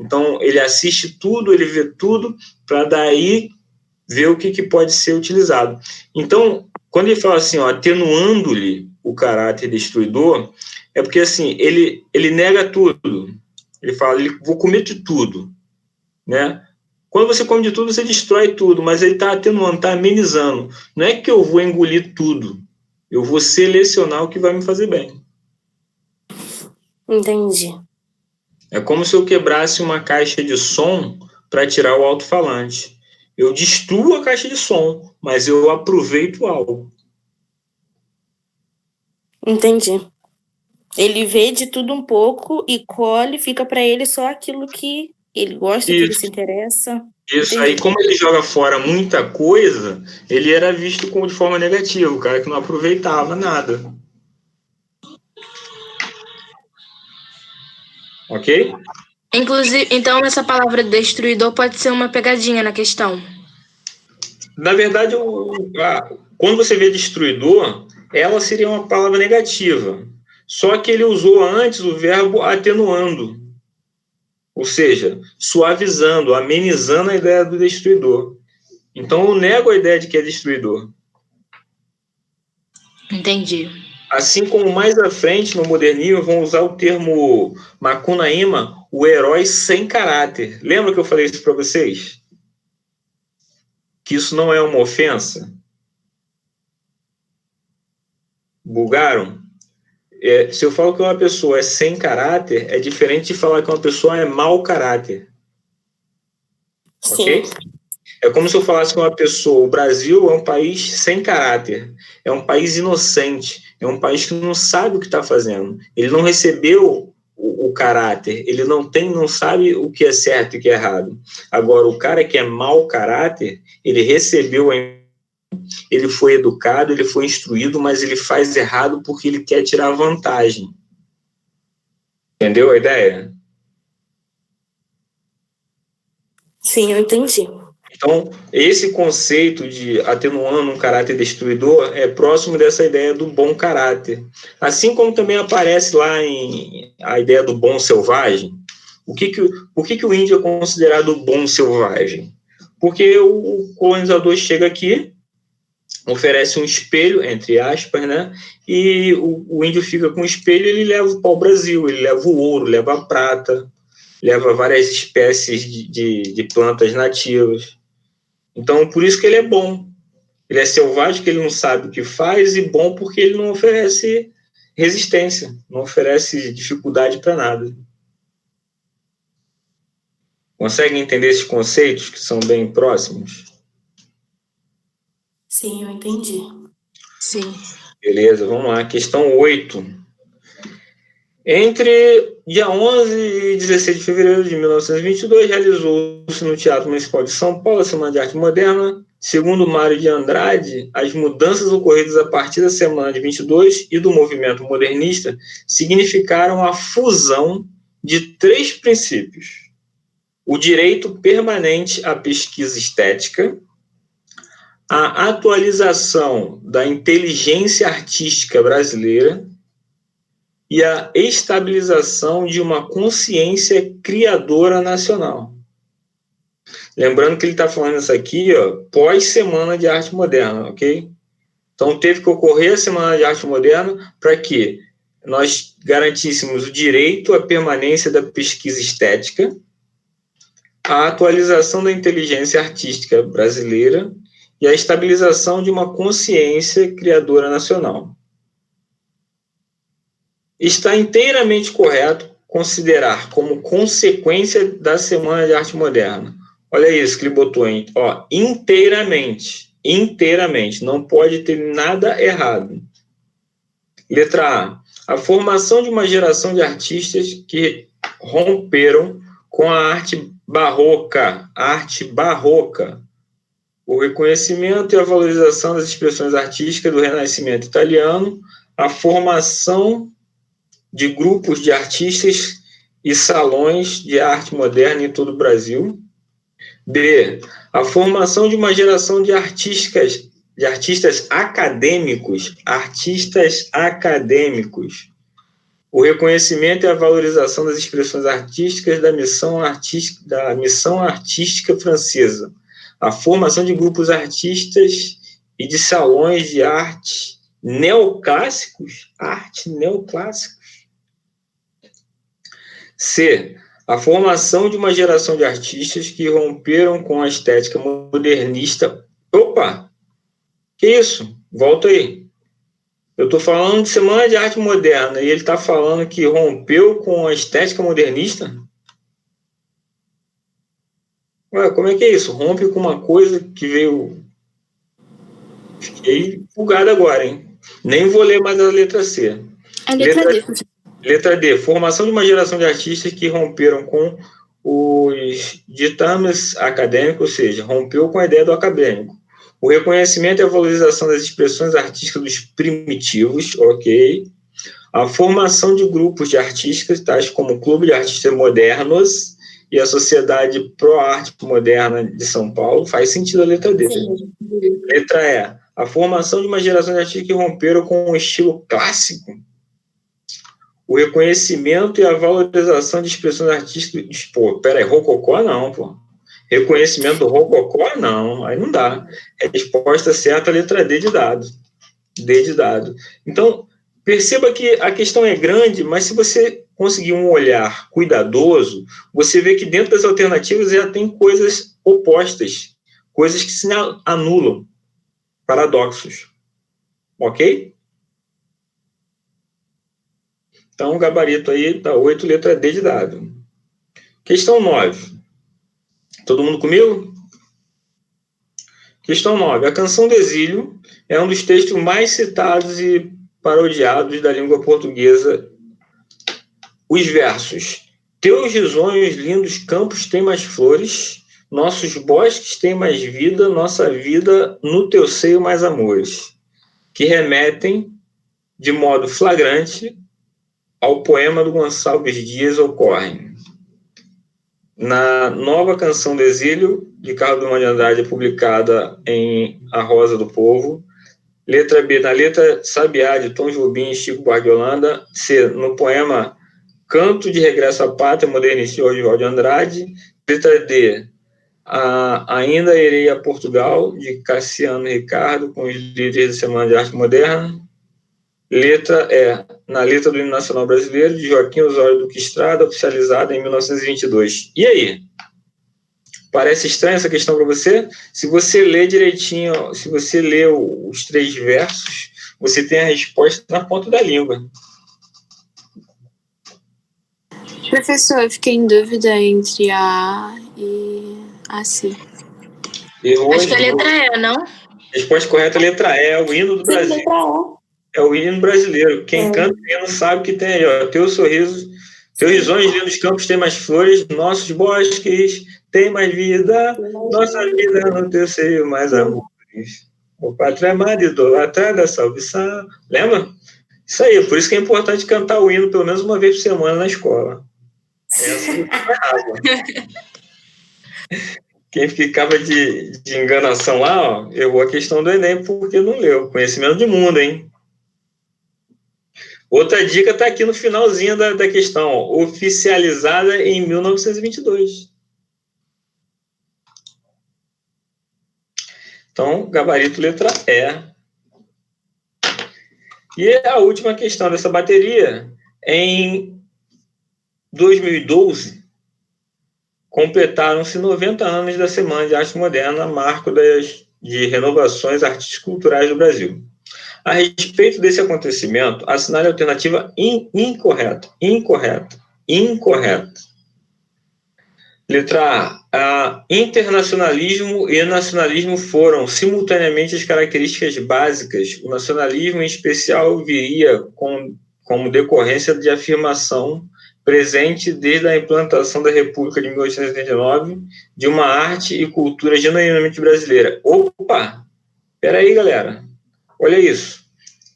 Então, ele assiste tudo, ele vê tudo, para daí ver o que pode ser utilizado. Então, quando ele fala assim, atenuando-lhe o caráter destruidor, é porque assim, ele nega tudo. Ele fala, vou comer de tudo, né? Quando você come de tudo, você destrói tudo, mas ele está atenuando, está amenizando. Não é que eu vou engolir tudo, eu vou selecionar o que vai me fazer bem. Entendi. É como se eu quebrasse uma caixa de som para tirar o alto-falante. Eu destruo a caixa de som, mas eu aproveito algo. Entendi. Ele vê de tudo um pouco e colhe, fica para ele só aquilo que ele gosta, que ele se interessa. Isso. Entendi. Aí, como ele joga fora muita coisa, ele era visto como de forma negativa, o cara que não aproveitava nada. Ok? Inclusive, então essa palavra destruidor pode ser uma pegadinha na questão. Na verdade, quando você vê destruidor, ela seria uma palavra negativa. Só que ele usou antes o verbo atenuando. Ou seja, suavizando, amenizando a ideia do destruidor. Então, eu nego a ideia de que é destruidor. Entendi. Assim como mais à frente, no modernismo, vão usar o termo Macunaíma, o herói sem caráter. Lembra que eu falei isso para vocês? Que isso não é uma ofensa? Bugaram? Se eu falo que uma pessoa é sem caráter, é diferente de falar que uma pessoa é mau caráter. Sim. Ok? É como se eu falasse que uma pessoa, o Brasil é um país sem caráter, é um país inocente, é um país que não sabe o que está fazendo. Ele não recebeu o caráter, ele não sabe o que é certo e o que é errado. Agora, o cara que é mau caráter, ele recebeu, ele foi educado, ele foi instruído, mas ele faz errado porque ele quer tirar vantagem. Entendeu a ideia? Sim, eu entendi. Então, esse conceito de atenuando um caráter destruidor é próximo dessa ideia do bom caráter. Assim como também aparece lá a ideia do bom selvagem. Por que o índio é considerado bom selvagem? Porque o colonizador chega aqui, oferece um espelho, entre aspas, né? E o índio fica com o espelho, ele leva o pau-brasil, ele leva o ouro, leva a prata, leva várias espécies de plantas nativas. Então, por isso que ele é bom. Ele é selvagem, que ele não sabe o que faz, e bom porque ele não oferece resistência, não oferece dificuldade para nada. Conseguem entender esses conceitos que são bem próximos? Sim, eu entendi. Sim. Beleza, vamos lá. Questão 8. Entre dia 11 e 16 de fevereiro de 1922, realizou-se no Teatro Municipal de São Paulo a Semana de Arte Moderna. Segundo Mário de Andrade, as mudanças ocorridas a partir da Semana de 22 e do movimento modernista significaram a fusão de 3 princípios: o direito permanente à pesquisa estética, a atualização da inteligência artística brasileira e a estabilização de uma consciência criadora nacional. Lembrando que ele está falando isso aqui, pós-Semana de Arte Moderna, ok? Então, teve que ocorrer a Semana de Arte Moderna para que nós garantíssemos o direito à permanência da pesquisa estética, a atualização da inteligência artística brasileira e a estabilização de uma consciência criadora nacional. Está inteiramente correto considerar como consequência da Semana de Arte Moderna. Olha isso que ele botou, hein? Inteiramente. Inteiramente. Não pode ter nada errado. Letra A. A formação de uma geração de artistas que romperam com a arte barroca. Arte barroca. O reconhecimento e a valorização das expressões artísticas do Renascimento italiano, a formação de grupos de artistas e salões de arte moderna em todo o Brasil. B. A formação de uma geração de artistas acadêmicos. O reconhecimento e a valorização das expressões artísticas da missão artística francesa. A formação de grupos artistas e de salões de arte neoclássicos. C. A formação de uma geração de artistas que romperam com a estética modernista. Opa! Que isso? Volta aí. Eu estou falando de Semana de Arte Moderna e ele está falando que rompeu com a estética modernista? Ué, como é que é isso? Rompe com uma coisa que veio... Fiquei bugado agora, hein? Nem vou ler mais a letra C. A letra D. Letra D. Formação de uma geração de artistas que romperam com os ditames acadêmicos, ou seja, rompeu com a ideia do acadêmico. O reconhecimento e a valorização das expressões artísticas dos primitivos, ok. A formação de grupos de artistas, tais como o Clube de Artistas Modernos e a Sociedade Pro Arte Moderna de São Paulo. Faz sentido a letra D. Sim. Letra E. A formação de uma geração de artistas que romperam com o estilo clássico. O reconhecimento e a valorização de expressões artísticas. Pô, peraí, rococó não, pô. Reconhecimento do rococó não, aí não dá. Resposta certa, letra D de dado. D de dado. Então, perceba que a questão é grande, mas se você conseguir um olhar cuidadoso, você vê que dentro das alternativas já tem coisas opostas, coisas que se anulam, paradoxos. Ok? Então, o gabarito aí está 8, letra D de dado. Questão 9. Todo mundo comigo? Questão 9. A Canção do Exílio é um dos textos mais citados e parodiados da língua portuguesa. Os versos. Teus risonhos lindos campos têm mais flores, nossos bosques têm mais vida, nossa vida no teu seio mais amores, que remetem de modo flagrante ao poema do Gonçalves Dias ocorrem. Na nova Canção do Exílio, de Carlos Drummond de Andrade, publicada em A Rosa do Povo. Letra B, na letra Sabiá, de Tom Jobim e Chico Buarque de Holanda. C, no poema Canto de Regresso à Pátria, modernista de Oswald de Andrade. Letra D, Ainda Irei a Portugal, de Cassiano Ricardo, com os líderes da Semana de Arte Moderna. Letra E, na letra do Hino Nacional Brasileiro, de Joaquim Osório Duque Estrada, oficializada em 1922. E aí? Parece estranha essa questão para você? Se você ler direitinho, se você ler os 3 versos, você tem a resposta na ponta da língua. Professor, eu fiquei em dúvida entre A e a C. Errou. Acho que é a letra E, não? Resposta correta é a letra E, é o hino do Brasil. É o hino brasileiro. Quem canta o hino sabe que tem aí, ó. Teus sorrisos, teus risonhos lindos campos têm mais flores, nossos bosques têm mais vida, nossa vida no teu seio mais amores. O pátria amada, idolatrada, salvação. Lembra? Isso aí, por isso que é importante cantar o hino pelo menos uma vez por semana na escola. Essa é a Quem ficava de enganação lá, ó, errou a questão do Enem porque não leu. Conhecimento de mundo, hein? Outra dica está aqui no finalzinho da questão, ó, oficializada em 1922. Então, gabarito letra E. E a última questão dessa bateria, em 2012, completaram-se 90 anos da Semana de Arte Moderna, marco de renovações artísticas culturais do Brasil. A respeito desse acontecimento, assinale a alternativa incorreta. Letra A. Internacionalismo e nacionalismo foram simultaneamente as características básicas. O nacionalismo, em especial, viria como decorrência de afirmação presente desde a implantação da República de 1889 de uma arte e cultura genuinamente brasileira. Opa! Peraí, galera. Olha isso.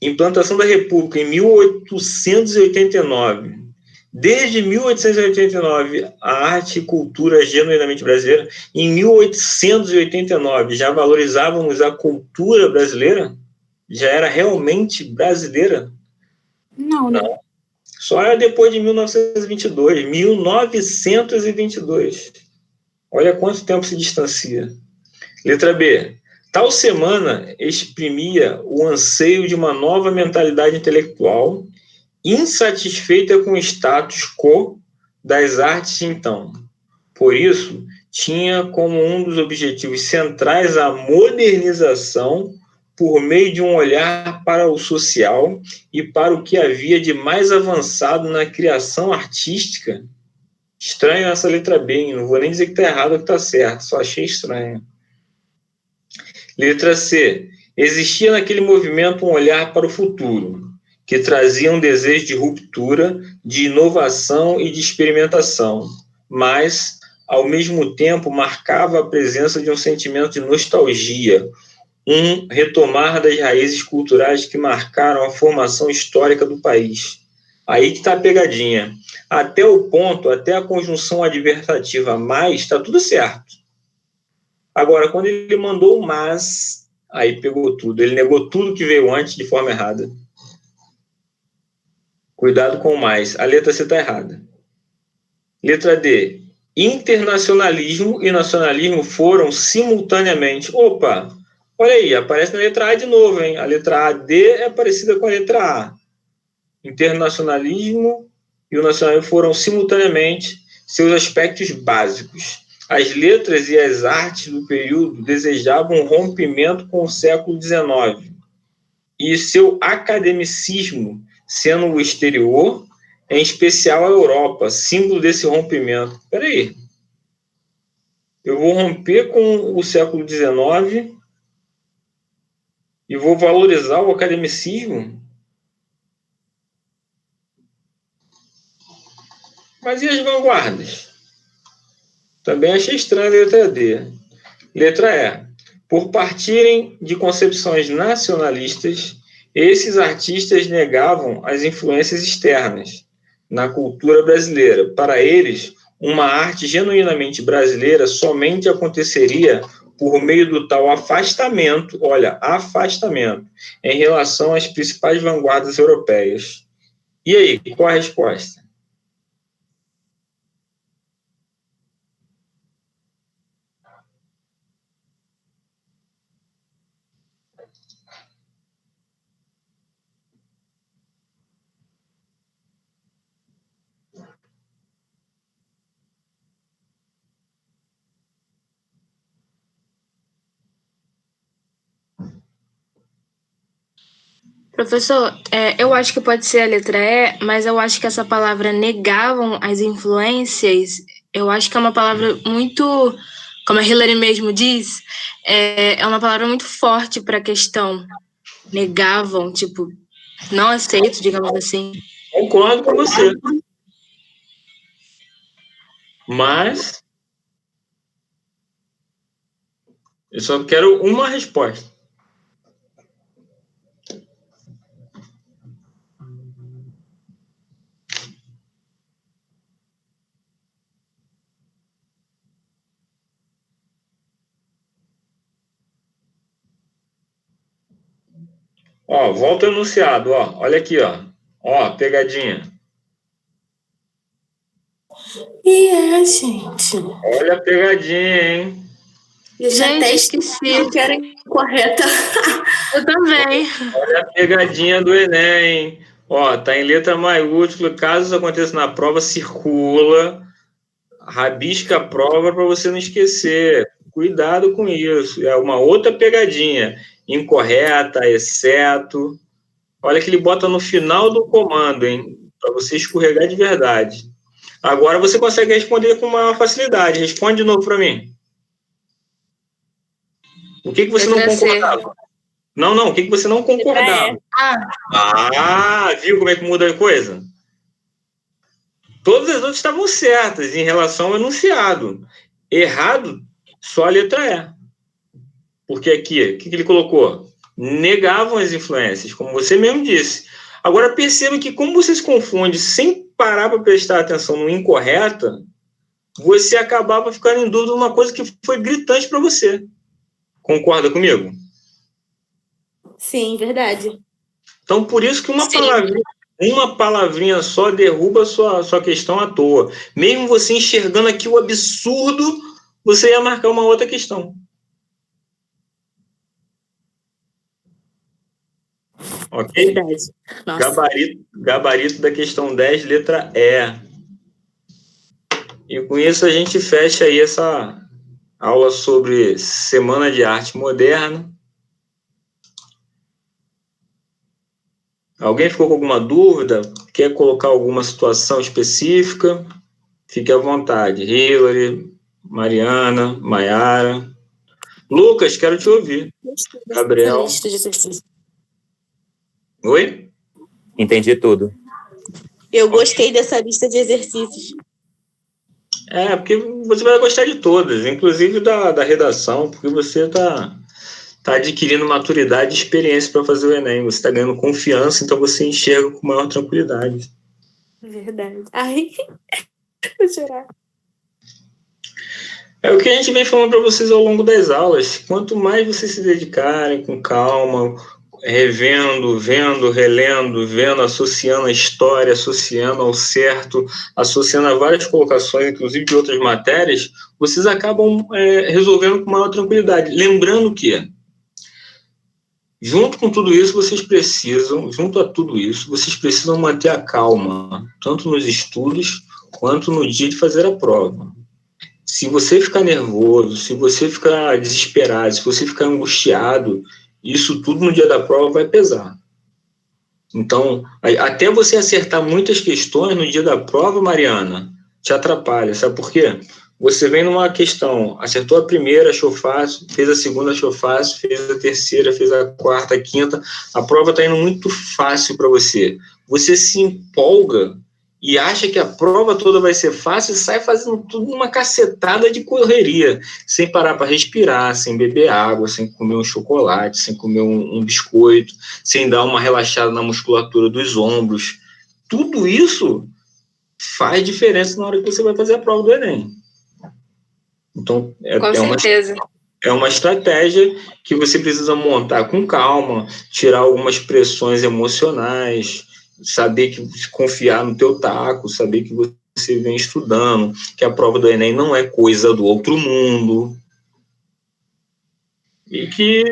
Implantação da República em 1889. Desde 1889, a arte e cultura genuinamente brasileira. Em 1889, já valorizávamos a cultura brasileira? Já era realmente brasileira? Não, não. Só era depois de 1922. 1922. Olha quanto tempo se distancia. Letra B. Tal semana exprimia o anseio de uma nova mentalidade intelectual, insatisfeita com o status quo das artes então. Por isso, tinha como um dos objetivos centrais a modernização por meio de um olhar para o social e para o que havia de mais avançado na criação artística. Estranho essa letra B, hein? Não vou nem dizer que está errado ou que está certo, só achei estranho. Letra C. Existia naquele movimento um olhar para o futuro, que trazia um desejo de ruptura, de inovação e de experimentação, mas, ao mesmo tempo, marcava a presença de um sentimento de nostalgia, um retomar das raízes culturais que marcaram a formação histórica do país. Aí que está a pegadinha. Até o ponto, até a conjunção adversativa mais, está tudo certo. Agora, quando ele mandou o mas, aí pegou tudo. Ele negou tudo que veio antes de forma errada. Cuidado com o mais. A letra C está errada. Letra D. Internacionalismo e nacionalismo foram simultaneamente. Opa! Olha aí, aparece na letra A de novo, hein? A letra AD é parecida com a letra A. Internacionalismo e o nacionalismo foram simultaneamente seus aspectos básicos. As letras e as artes do período desejavam um rompimento com o século XIX e seu academicismo sendo o exterior, em especial a Europa, símbolo desse rompimento. Espera aí. Eu vou romper com o século XIX e vou valorizar o academicismo? Mas e as vanguardas? Também achei estranha a letra D. Letra E. Por partirem de concepções nacionalistas, esses artistas negavam as influências externas na cultura brasileira. Para eles, uma arte genuinamente brasileira somente aconteceria por meio do tal afastamento, olha, afastamento, em relação às principais vanguardas europeias. E aí, qual a resposta? Professor, eu acho que pode ser a letra E, mas eu acho que essa palavra negavam as influências, eu acho que é uma palavra muito, como a Hillary mesmo diz, é uma palavra muito forte para a questão. Negavam, tipo, não aceito, digamos assim. Concordo com você. Mas eu só quero uma resposta. Ó, volta ao enunciado, ó. Olha aqui, ó. Ó, pegadinha. Gente. Olha a pegadinha, hein? Gente, esqueci. Que era incorreta. Eu também. Olha a pegadinha do Enem. Ó, tá em letra maiúscula. Caso isso aconteça na prova, circula. Rabisca a prova para você não esquecer. Cuidado com isso. É uma outra pegadinha. Incorreta, exceto. Olha que ele bota no final do comando, hein? Para você escorregar de verdade. Agora você consegue responder com maior facilidade. Responde de novo para mim. O que você não concordava? Não. O que você não concordava? Viu como é que muda a coisa? Todas as outras estavam certas em relação ao enunciado. Errado, só a letra E. Porque aqui, o que ele colocou? Negavam as influências, como você mesmo disse. Agora perceba que como você se confunde sem parar para prestar atenção no incorreta, você acabava ficando em dúvida de uma coisa que foi gritante para você. Concorda comigo? Sim, verdade. Então, por isso que uma palavrinha só derruba a sua questão à toa. Mesmo você enxergando aqui o absurdo, você ia marcar uma outra questão. Ok? Verdade. Nossa. Gabarito da questão 10, letra E. E com isso a gente fecha aí essa aula sobre Semana de Arte Moderna. Alguém ficou com alguma dúvida? Quer colocar alguma situação específica? Fique à vontade. Hilary, Mariana, Maiara. Lucas, quero te ouvir. Gabriel. Oi? Entendi tudo. Eu gostei dessa lista de exercícios. Porque você vai gostar de todas, inclusive da redação, porque você está adquirindo maturidade e experiência para fazer o Enem. Você está ganhando confiança, então você enxerga com maior tranquilidade. Verdade. Ai, vou chorar. É o que a gente vem falando para vocês ao longo das aulas. Quanto mais vocês se dedicarem com calma, revendo, vendo, relendo, vendo, associando a história, associando ao certo, associando a várias colocações, inclusive de outras matérias, vocês acabam resolvendo com maior tranquilidade. Lembrando que, junto a tudo isso, vocês precisam manter a calma, tanto nos estudos quanto no dia de fazer a prova. Se você ficar nervoso, se você ficar desesperado, se você ficar angustiado, isso tudo no dia da prova vai pesar. Então, até você acertar muitas questões no dia da prova, Mariana, te atrapalha. Sabe por quê? Você vem numa questão, acertou a primeira, achou fácil, fez a segunda, achou fácil, fez a terceira, fez a quarta, a quinta, a prova está indo muito fácil para você. Você se empolga e acha que a prova toda vai ser fácil e sai fazendo tudo uma cacetada de correria, sem parar para respirar, sem beber água, sem comer um chocolate, sem comer um biscoito, sem dar uma relaxada na musculatura dos ombros. Tudo isso faz diferença na hora que você vai fazer a prova do Enem. Então, é uma estratégia que você precisa montar com calma, tirar algumas pressões emocionais, saber que confiar no teu taco, saber que você vem estudando, que a prova do Enem não é coisa do outro mundo.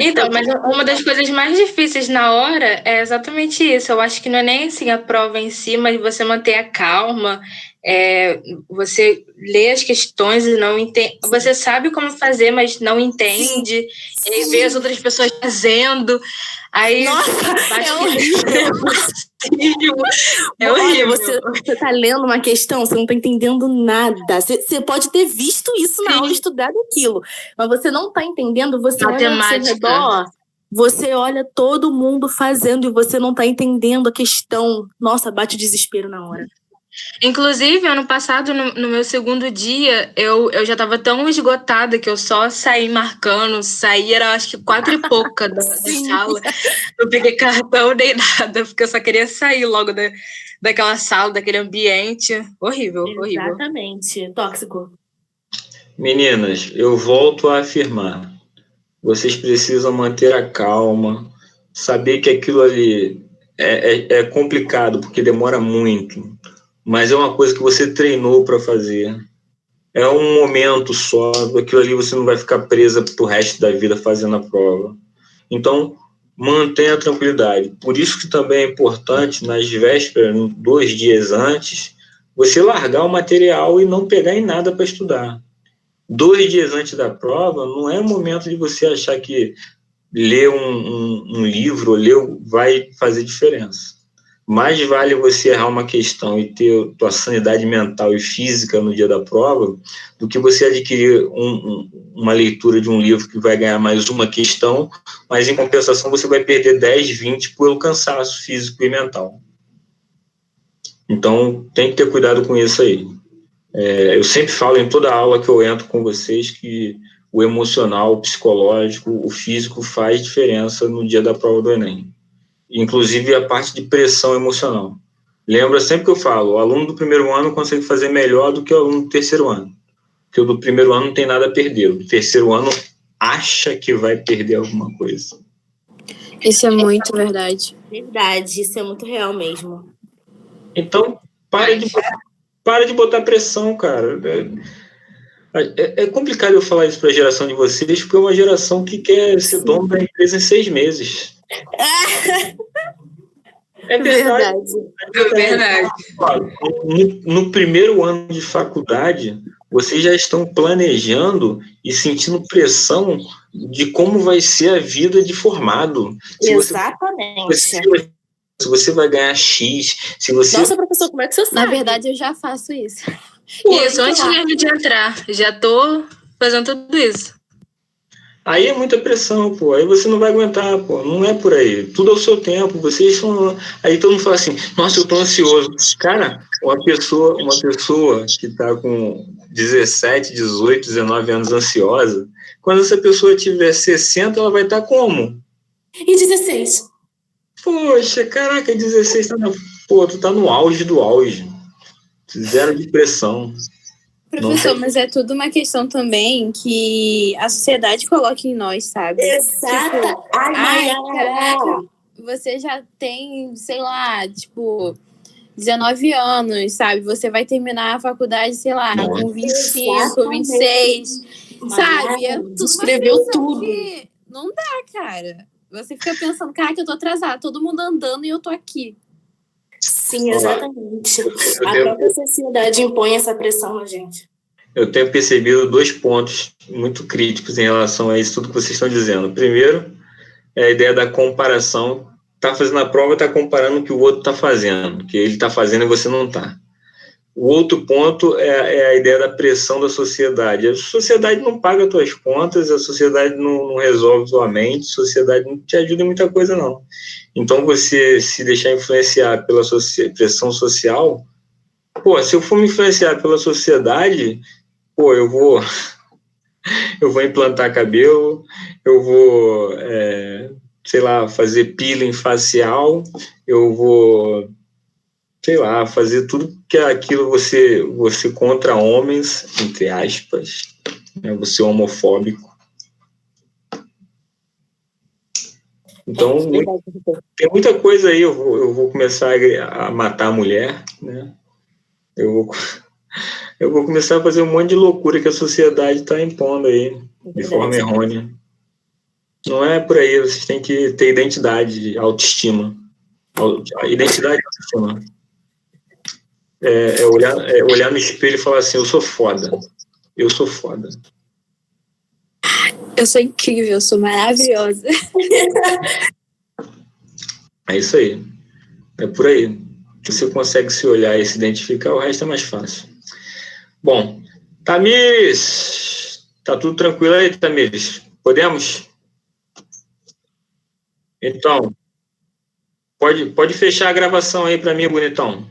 Então, mas uma das coisas mais difíceis na hora é exatamente isso. Eu acho que não é nem assim a prova em si, mas você manter a calma, você lê as questões e não entende. Você sabe como fazer, mas não entende. E aí vê as outras pessoas fazendo. Aí, nossa, é horrível. É horrível. Você tá lendo uma questão, você não tá entendendo nada. Você pode ter visto isso na aula, estudado aquilo, mas você não tá entendendo, você olha ao seu redor, você olha todo mundo fazendo e você não tá entendendo a questão. Nossa, bate o desespero na hora. Inclusive, ano passado, no meu segundo dia, eu já estava tão esgotada que eu só saí marcando, era acho que 4 e pouca da sala. Não peguei cartão nem nada, porque eu só queria sair logo daquela sala, daquele ambiente. Horrível, horrível. Exatamente, tóxico. Meninas, eu volto a afirmar, vocês precisam manter a calma, saber que aquilo ali é complicado, porque demora muito, mas é uma coisa que você treinou para fazer. É um momento só, aquilo ali você não vai ficar presa pro resto da vida fazendo a prova. Então, mantenha a tranquilidade. Por isso que também é importante, nas vésperas, 2 dias antes, você largar o material e não pegar em nada para estudar. 2 dias antes da prova, não é o momento de você achar que ler um livro, vai fazer diferença. Mais vale você errar uma questão e ter tua sanidade mental e física no dia da prova do que você adquirir uma leitura de um livro que vai ganhar mais uma questão, mas em compensação você vai perder 10, 20 pelo cansaço físico e mental. Então, tem que ter cuidado com isso aí. Eu sempre falo em toda aula que eu entro com vocês que o emocional, o psicológico, o físico faz diferença no dia da prova do Enem. Inclusive a parte de pressão emocional. Lembra sempre que eu falo, o aluno do primeiro ano consegue fazer melhor do que o aluno do terceiro ano. Porque o do primeiro ano não tem nada a perder. O terceiro ano acha que vai perder alguma coisa. Isso é muito verdade. Verdade, isso é muito real mesmo. Então, para de botar pressão, cara. É complicado eu falar isso para a geração de vocês, porque é uma geração que quer ser dono da empresa em 6 meses. É verdade. É verdade. No primeiro ano de faculdade, vocês já estão planejando e sentindo pressão de como vai ser a vida de formado. Exatamente. Se você vai ganhar X, se você... Nossa, professor, como é que você sabe? Na verdade, eu já faço isso. Isso, antes mesmo de entrar. Já tô fazendo tudo isso. Aí é muita pressão, pô. Aí você não vai aguentar, pô. Não é por aí. Tudo ao seu tempo. Vocês são... Aí todo mundo fala assim, nossa, eu tô ansioso. Cara, uma pessoa que tá com 17, 18, 19 anos ansiosa, quando essa pessoa tiver 60, ela vai estar como? E 16? Poxa, caraca, 16 tá Pô, tu tá no auge do auge. Zero de pressão. Professor, mas é tudo uma questão também que a sociedade coloca em nós, sabe? Exato. Tipo, caraca, você já tem, sei lá, tipo, 19 anos, sabe? Você vai terminar a faculdade, sei lá, com 25, 26, sabe? É tudo escreveu tudo. Que não dá, cara. Você fica pensando, cara, que eu tô atrasada, todo mundo andando e eu tô aqui. Sim, exatamente. A própria sociedade impõe essa pressão na gente. Eu tenho percebido 2 pontos muito críticos em relação a isso tudo que vocês estão dizendo. Primeiro, é a ideia da comparação. Tá fazendo a prova, tá comparando o que o outro tá fazendo, que ele tá fazendo e você não tá. O outro ponto é a ideia da pressão da sociedade. A sociedade não paga tuas contas, a sociedade não resolve tua mente, a sociedade não te ajuda em muita coisa, não. Então, você se deixar influenciar pela pressão social, pô, se eu for me influenciar pela sociedade, pô, eu vou implantar cabelo, eu vou, sei lá, fazer peeling facial, eu vou, sei lá, fazer tudo que é aquilo você contra homens, entre aspas, né, você é homofóbico. Então, tem muita coisa aí, eu vou começar a matar a mulher, né? Eu vou começar a fazer um monte de loucura que a sociedade está impondo aí, de forma errônea. Não é por aí, vocês têm que ter identidade, autoestima. Identidade e autoestima. Olhar no espelho e falar assim, eu sou foda. Eu sou foda. Eu sou incrível, eu sou maravilhosa. É isso aí. É por aí. Se você consegue se olhar e se identificar, o resto é mais fácil. Bom, Tamires, tá tudo tranquilo aí, Tamires? Podemos? Então, pode fechar a gravação aí para mim, bonitão.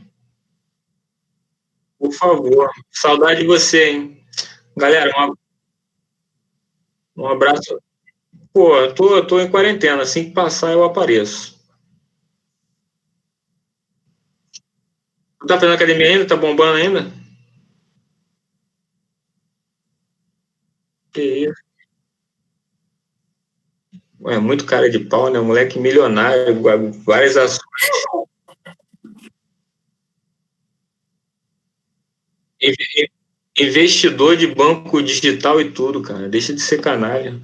Por favor. Saudade de você, hein? Galera, um abraço. Pô, eu tô em quarentena. Assim que passar, eu apareço. Tu tá fazendo academia ainda? Tá bombando ainda? Que isso? É muito cara de pau, né? Moleque milionário, várias ações. Investidor de banco digital e tudo, cara. Deixa de ser canalha.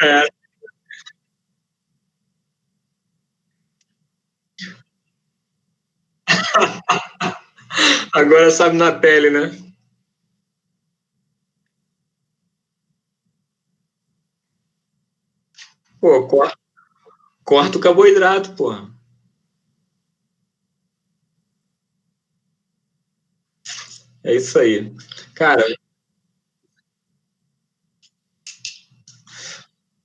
É. Agora sabe na pele, né? Pô, corta o carboidrato, pô. É isso aí. Cara,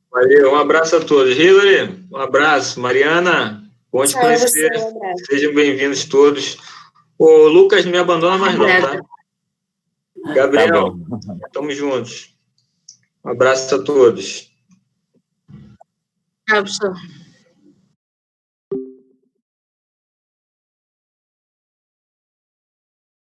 valeu. Um abraço a todos. Hilary, um abraço. Mariana, bom te Tchau, você, conhecer. um abraço. Sejam bem-vindos todos. Ô, Lucas, não me abandona mais não, tá? Gabriel, tamo juntos. Um abraço a todos. Tchau, pessoal.